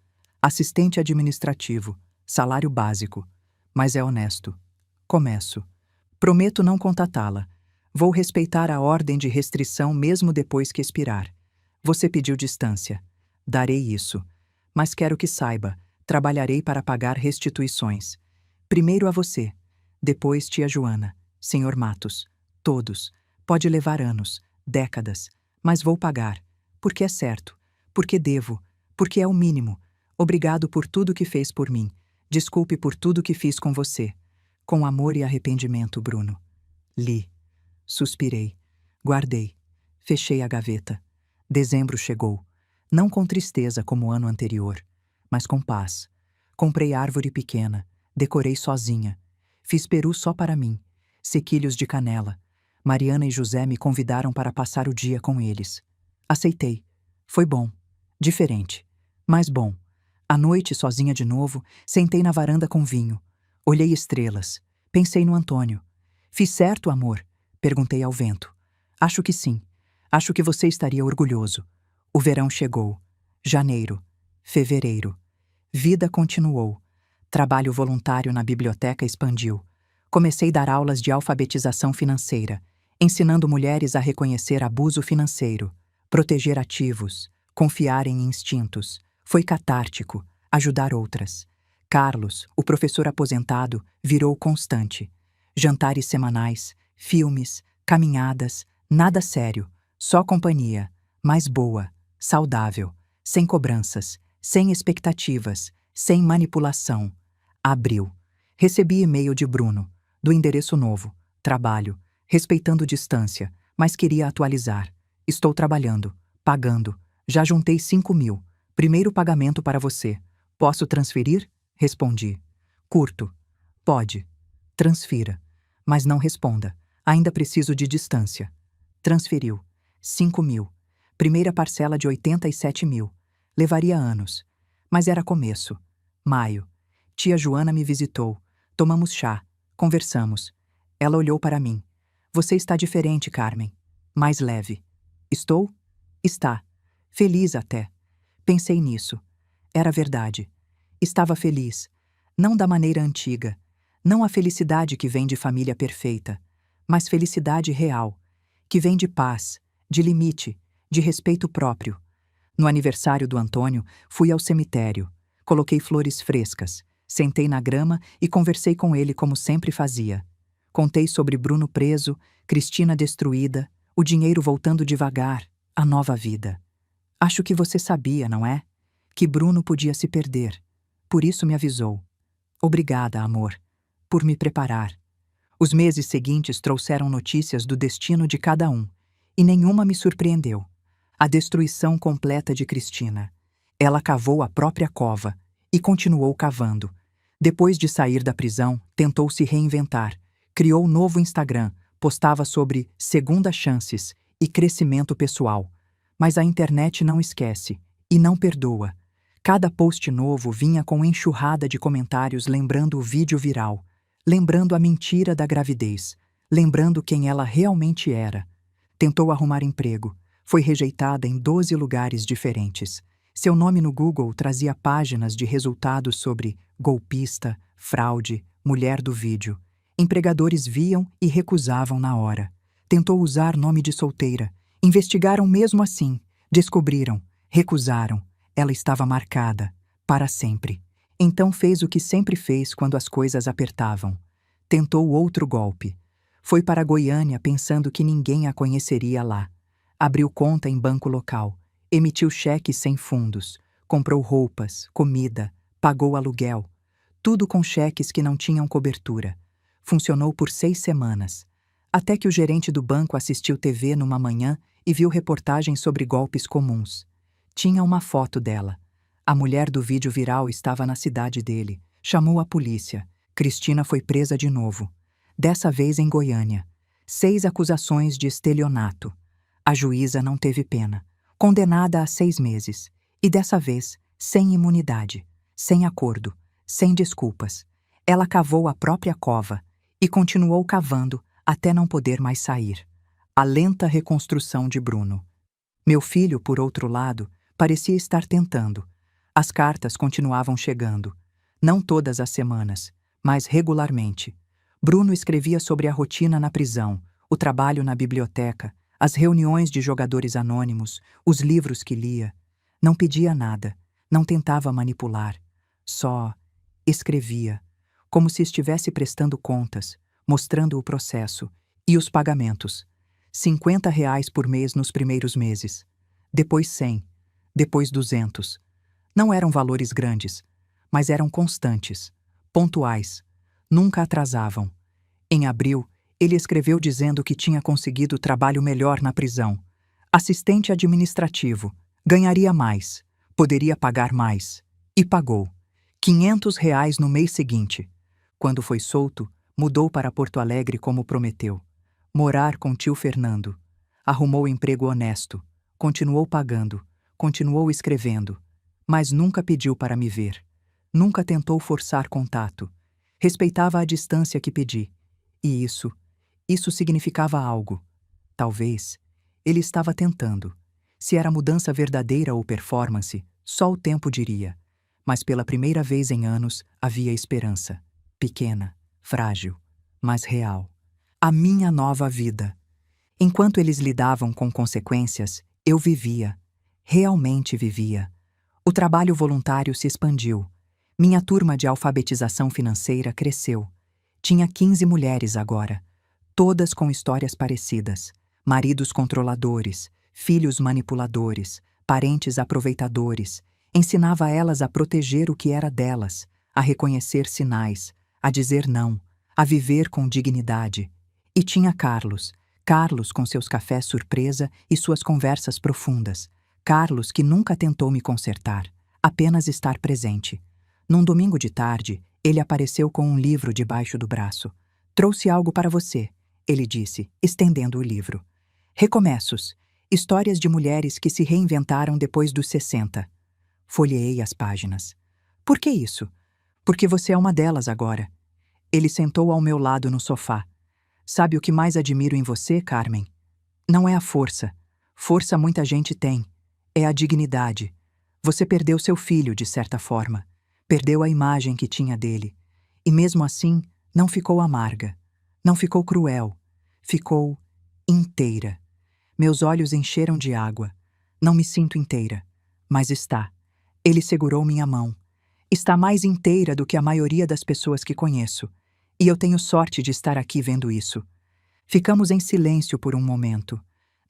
Assistente administrativo. Salário básico. Mas é honesto. Começo. Prometo não contatá-la. Vou respeitar a ordem de restrição mesmo depois que expirar. Você pediu distância. Darei isso. Mas quero que saiba, trabalharei para pagar restituições. Primeiro a você, depois tia Joana, senhor Matos, todos. Pode levar anos, décadas, mas vou pagar. Porque é certo, porque devo, porque é o mínimo. Obrigado por tudo que fez por mim. Desculpe por tudo que fiz com você. Com amor e arrependimento, Bruno. Li. Suspirei. Guardei. Fechei a gaveta. Dezembro chegou. Não com tristeza como o ano anterior, mas com paz. Comprei árvore pequena. Decorei sozinha. Fiz peru só para mim. Sequilhos de canela. Mariana e José me convidaram para passar o dia com eles. Aceitei. Foi bom. Diferente. Mas bom. À noite, sozinha de novo, sentei na varanda com vinho. Olhei estrelas. Pensei no Antônio. Fiz certo, amor? Perguntei ao vento. Acho que sim. Acho que você estaria orgulhoso. O verão chegou. Janeiro. Fevereiro. Vida continuou. Trabalho voluntário na biblioteca expandiu. Comecei a dar aulas de alfabetização financeira, ensinando mulheres a reconhecer abuso financeiro, proteger ativos, confiar em instintos. Foi catártico, ajudar outras. Carlos, o professor aposentado, virou constante. Jantares semanais, filmes, caminhadas, nada sério, só companhia, mas boa, saudável, sem cobranças, sem expectativas, sem manipulação. Abril. Recebi e-mail de Bruno, do endereço novo, trabalho, respeitando distância, mas queria atualizar. Estou trabalhando, pagando, já juntei 5.000. Primeiro pagamento para você. Posso transferir? Respondi. Curto. Pode. Transfira. Mas não responda. Ainda preciso de distância. Transferiu. 5.000. Primeira parcela de 87.000. Levaria anos. Mas era começo. Maio. Tia Joana me visitou. Tomamos chá. Conversamos. Ela olhou para mim. Você está diferente, Carmen. Mais leve. Estou? Está. Feliz até. Pensei nisso. Era verdade. Estava feliz. Não da maneira antiga. Não a felicidade que vem de família perfeita, mas felicidade real, que vem de paz, de limite, de respeito próprio. No aniversário do Antônio, fui ao cemitério. Coloquei flores frescas. Sentei na grama e conversei com ele como sempre fazia. Contei sobre Bruno preso, Cristina destruída, o dinheiro voltando devagar, a nova vida. Acho que você sabia, não é? Que Bruno podia se perder. Por isso me avisou. Obrigada, amor, por me preparar. Os meses seguintes trouxeram notícias do destino de cada um, e nenhuma me surpreendeu. A destruição completa de Cristina. Ela cavou a própria cova e continuou cavando. Depois de sair da prisão, tentou se reinventar. Criou um novo Instagram, postava sobre segundas chances e crescimento pessoal. Mas a internet não esquece e não perdoa. Cada post novo vinha com enxurrada de comentários lembrando o vídeo viral, lembrando a mentira da gravidez, lembrando quem ela realmente era. Tentou arrumar emprego. Foi rejeitada em 12 lugares diferentes. Seu nome no Google trazia páginas de resultados sobre golpista, fraude, mulher do vídeo. Empregadores viam e recusavam na hora. Tentou usar nome de solteira. Investigaram mesmo assim. Descobriram. Recusaram. Ela estava marcada. Para sempre. Então fez o que sempre fez quando as coisas apertavam. Tentou outro golpe. Foi para Goiânia pensando que ninguém a conheceria lá. Abriu conta em banco local. Emitiu cheques sem fundos, comprou roupas, comida, pagou aluguel, tudo com cheques que não tinham cobertura. Funcionou por 6 semanas, até que o gerente do banco assistiu TV numa manhã e viu reportagens sobre golpes comuns. Tinha uma foto dela. A mulher do vídeo viral estava na cidade dele. Chamou a polícia. Cristina foi presa de novo. Dessa vez em Goiânia. 6 acusações de estelionato. A juíza não teve pena. Condenada a 6 meses, e dessa vez, sem imunidade, sem acordo, sem desculpas. Ela cavou a própria cova e continuou cavando até não poder mais sair. A lenta reconstrução de Bruno. Meu filho, por outro lado, parecia estar tentando. As cartas continuavam chegando, não todas as semanas, mas regularmente. Bruno escrevia sobre a rotina na prisão, o trabalho na biblioteca, as reuniões de jogadores anônimos, os livros que lia. Não pedia nada, não tentava manipular. Só escrevia, como se estivesse prestando contas, mostrando o processo e os pagamentos. R$ 50 por mês nos primeiros meses. Depois 100, depois 200. Não eram valores grandes, mas eram constantes, pontuais, nunca atrasavam. Em abril, ele escreveu dizendo que tinha conseguido trabalho melhor na prisão. Assistente administrativo, ganharia mais, poderia pagar mais. E pagou. R$ 500 no mês seguinte. Quando foi solto, mudou para Porto Alegre como prometeu. Morar com tio Fernando. Arrumou emprego honesto. Continuou pagando. Continuou escrevendo. Mas nunca pediu para me ver. Nunca tentou forçar contato. Respeitava a distância que pedi. E isso significava algo. Talvez ele estava tentando. Se era mudança verdadeira ou performance, só o tempo diria. Mas pela primeira vez em anos havia esperança. Pequena, frágil, mas real. A minha nova vida. Enquanto eles lidavam com consequências, eu vivia. Realmente vivia. O trabalho voluntário se expandiu. Minha turma de alfabetização financeira cresceu. Tinha 15 mulheres agora, todas com histórias parecidas. Maridos controladores, filhos manipuladores, parentes aproveitadores. Ensinava elas a proteger o que era delas, a reconhecer sinais, a dizer não, a viver com dignidade. E tinha Carlos com seus cafés surpresa e suas conversas profundas. Carlos que nunca tentou me consertar, apenas estar presente. Num domingo de tarde, ele apareceu com um livro debaixo do braço. Trouxe algo para você, ele disse, estendendo o livro. Recomeços. Histórias de mulheres que se reinventaram depois dos 60. Folheei as páginas. Por que isso? Porque você é uma delas agora. Ele sentou ao meu lado no sofá. Sabe o que mais admiro em você, Carmen? Não é a força. Força muita gente tem. É a dignidade. Você perdeu seu filho, de certa forma. Perdeu a imagem que tinha dele. E mesmo assim, não ficou amarga. Não ficou cruel. Ficou inteira. Meus olhos encheram de água. Não me sinto inteira. Mas está. Ele segurou minha mão. Está mais inteira do que a maioria das pessoas que conheço. E eu tenho sorte de estar aqui vendo isso. Ficamos em silêncio por um momento.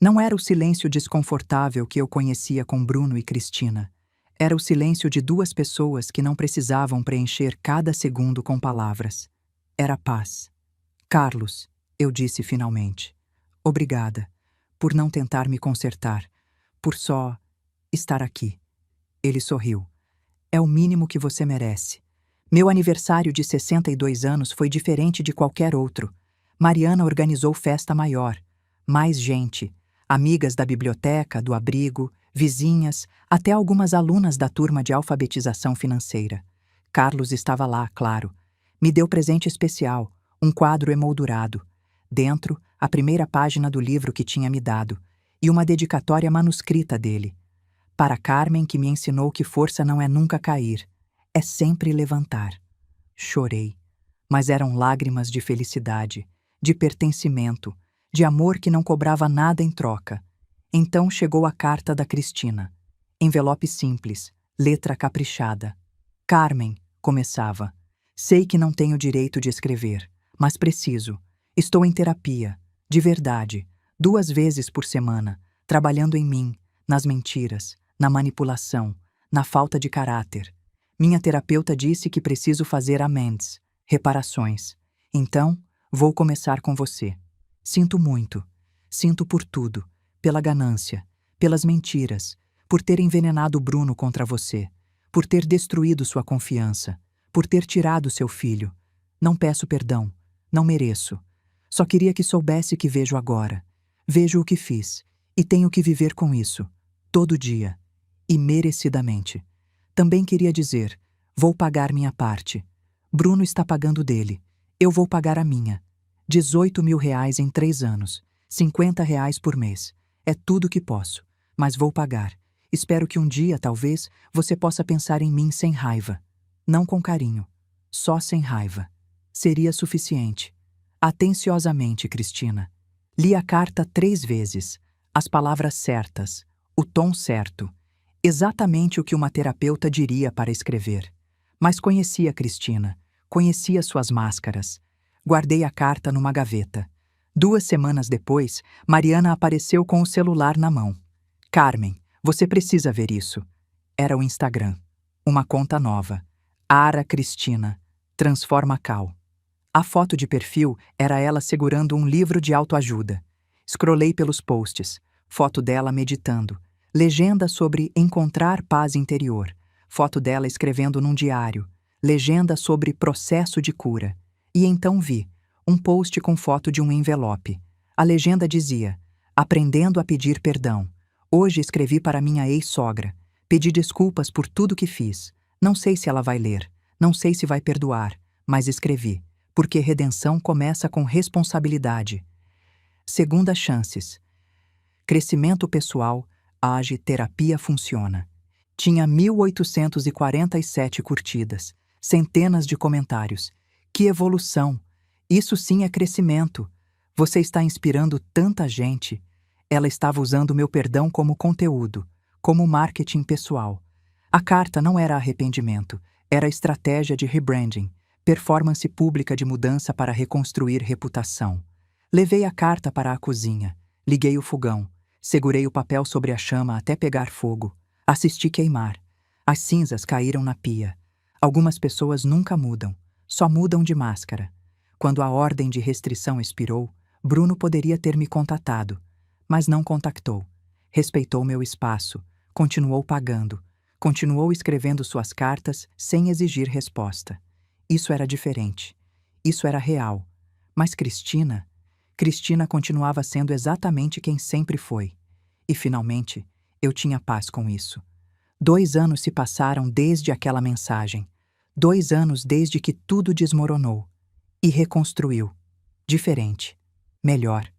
Não era o silêncio desconfortável que eu conhecia com Bruno e Cristina. Era o silêncio de duas pessoas que não precisavam preencher cada segundo com palavras. Era paz. Carlos, eu disse finalmente. Obrigada, por não tentar me consertar, por só estar aqui. Ele sorriu. É o mínimo que você merece. Meu aniversário de 62 anos foi diferente de qualquer outro. Mariana organizou festa maior. Mais gente. Amigas da biblioteca, do abrigo, vizinhas, até algumas alunas da turma de alfabetização financeira. Carlos estava lá, claro. Me deu presente especial, um quadro emoldurado. Dentro, a primeira página do livro que tinha me dado, e uma dedicatória manuscrita dele. Para Carmen, que me ensinou que força não é nunca cair, é sempre levantar. Chorei, mas eram lágrimas de felicidade, de pertencimento, de amor que não cobrava nada em troca. Então chegou a carta da Cristina. Envelope simples, letra caprichada. Carmen, começava. Sei que não tenho direito de escrever, mas preciso. Estou em terapia, de verdade, 2 vezes por semana, trabalhando em mim, nas mentiras, na manipulação, na falta de caráter. Minha terapeuta disse que preciso fazer amends, reparações. Então, vou começar com você. Sinto muito. Sinto por tudo. Pela ganância, pelas mentiras, por ter envenenado Bruno contra você, por ter destruído sua confiança, por ter tirado seu filho. Não peço perdão. Não mereço. Só queria que soubesse que vejo agora. Vejo o que fiz. E tenho que viver com isso. Todo dia. E merecidamente. Também queria dizer, vou pagar minha parte. Bruno está pagando dele. Eu vou pagar a minha. R$ 18.000 em 3 anos. R$ 50 por mês. É tudo que posso. Mas vou pagar. Espero que um dia, talvez, você possa pensar em mim sem raiva. Não com carinho. Só sem raiva. Seria suficiente. Atenciosamente, Cristina. Li a carta 3 vezes. As palavras certas. O tom certo. Exatamente o que uma terapeuta diria para escrever. Mas conhecia Cristina. Conhecia suas máscaras. Guardei a carta numa gaveta. 2 semanas depois, Mariana apareceu com o celular na mão. Carmen, você precisa ver isso. Era o Instagram. Uma conta nova. Ara Cristina. Transforma Cal. A foto de perfil era ela segurando um livro de autoajuda. Scrollei pelos posts. Foto dela meditando. Legenda sobre encontrar paz interior. Foto dela escrevendo num diário. Legenda sobre processo de cura. E então vi um post com foto de um envelope. A legenda dizia: aprendendo a pedir perdão. Hoje escrevi para minha ex-sogra. Pedi desculpas por tudo que fiz. Não sei se ela vai ler. Não sei se vai perdoar. Mas escrevi. Porque redenção começa com responsabilidade. Segunda chances. Crescimento pessoal, age, terapia funciona. Tinha 1.847 curtidas, centenas de comentários. Que evolução! Isso sim é crescimento. Você está inspirando tanta gente. Ela estava usando meu perdão como conteúdo, como marketing pessoal. A carta não era arrependimento, era estratégia de rebranding, performance pública de mudança para reconstruir reputação. Levei a carta para a cozinha, liguei o fogão, segurei o papel sobre a chama até pegar fogo, assisti queimar. As cinzas caíram na pia. Algumas pessoas nunca mudam, só mudam de máscara. Quando a ordem de restrição expirou, Bruno poderia ter me contatado, mas não contactou. Respeitou meu espaço, continuou pagando, continuou escrevendo suas cartas sem exigir resposta. Isso era diferente. Isso era real. Mas Cristina continuava sendo exatamente quem sempre foi. E, finalmente, eu tinha paz com isso. 2 anos se passaram desde aquela mensagem. 2 anos desde que tudo desmoronou. E reconstruiu. Diferente. Melhor.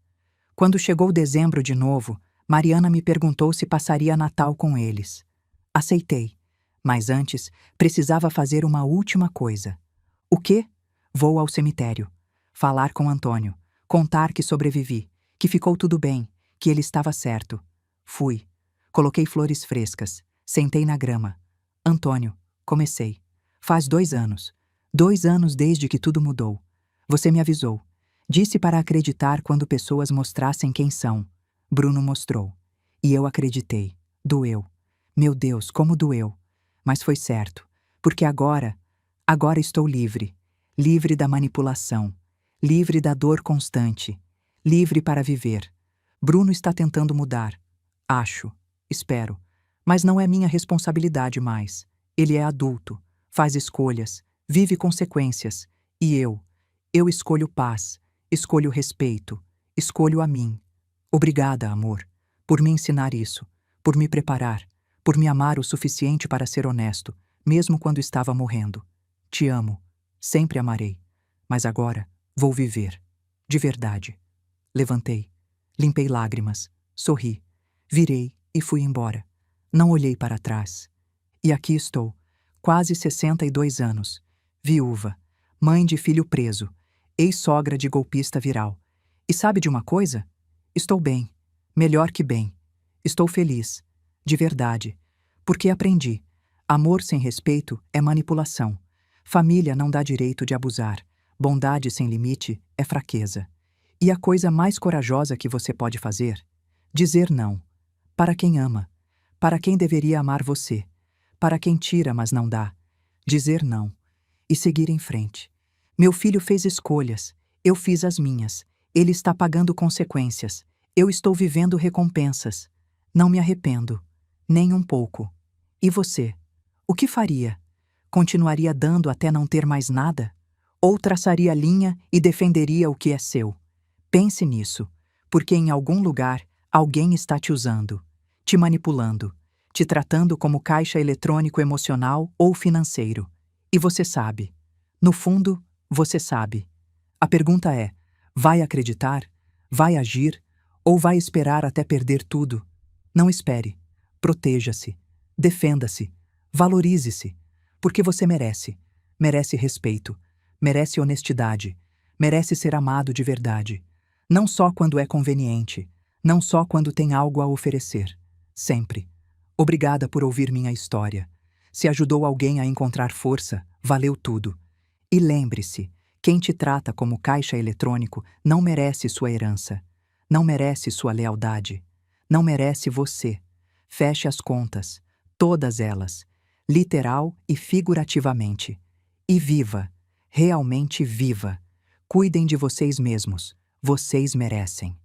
Quando chegou dezembro de novo, Mariana me perguntou se passaria Natal com eles. Aceitei. Mas antes, precisava fazer uma última coisa. O quê? Vou ao cemitério. Falar com Antônio. Contar que sobrevivi. Que ficou tudo bem. Que ele estava certo. Fui. Coloquei flores frescas. Sentei na grama. Antônio, comecei. Faz 2 anos. 2 anos desde que tudo mudou. Você me avisou. Disse para acreditar quando pessoas mostrassem quem são. Bruno mostrou. E eu acreditei. Doeu. Meu Deus, como doeu. Mas foi certo. Porque agora estou livre. Livre da manipulação. Livre da dor constante. Livre para viver. Bruno está tentando mudar. Acho. Espero. Mas não é minha responsabilidade mais. Ele é adulto. Faz escolhas. Vive consequências. E eu escolho paz. Escolho respeito. Escolho a mim. Obrigada, amor, por me ensinar isso, por me preparar, por me amar o suficiente para ser honesto, mesmo quando estava morrendo. Te amo. Sempre amarei. Mas agora vou viver. De verdade. Levantei. Limpei lágrimas. Sorri. Virei e fui embora. Não olhei para trás. E aqui estou, quase 62 anos, viúva, mãe de filho preso, ex-sogra de golpista viral. E sabe de uma coisa? Estou bem, melhor que bem. Estou feliz, de verdade, porque aprendi. Amor sem respeito é manipulação. Família não dá direito de abusar. Bondade sem limite é fraqueza. E a coisa mais corajosa que você pode fazer? Dizer não. Para quem ama. Para quem deveria amar você. Para quem tira, mas não dá. Dizer não. E seguir em frente. Meu filho fez escolhas. Eu fiz as minhas. Ele está pagando consequências. Eu estou vivendo recompensas. Não me arrependo. Nem um pouco. E você? O que faria? Continuaria dando até não ter mais nada? Ou traçaria a linha e defenderia o que é seu? Pense nisso, porque em algum lugar alguém está te usando, te manipulando, te tratando como caixa eletrônico emocional ou financeiro. E você sabe. No fundo, você sabe. A pergunta é: vai acreditar? Vai agir? Ou vai esperar até perder tudo? Não espere. Proteja-se. Defenda-se. Valorize-se. Porque você merece. Merece respeito. Merece honestidade. Merece ser amado de verdade. Não só quando é conveniente. Não só quando tem algo a oferecer. Sempre. Obrigada por ouvir minha história. Se ajudou alguém a encontrar força, valeu tudo. E lembre-se, quem te trata como caixa eletrônico não merece sua herança. Não merece sua lealdade. Não merece você. Feche as contas. Todas elas. literal e figurativamente. E viva, realmente viva. Cuidem de vocês mesmos, vocês merecem.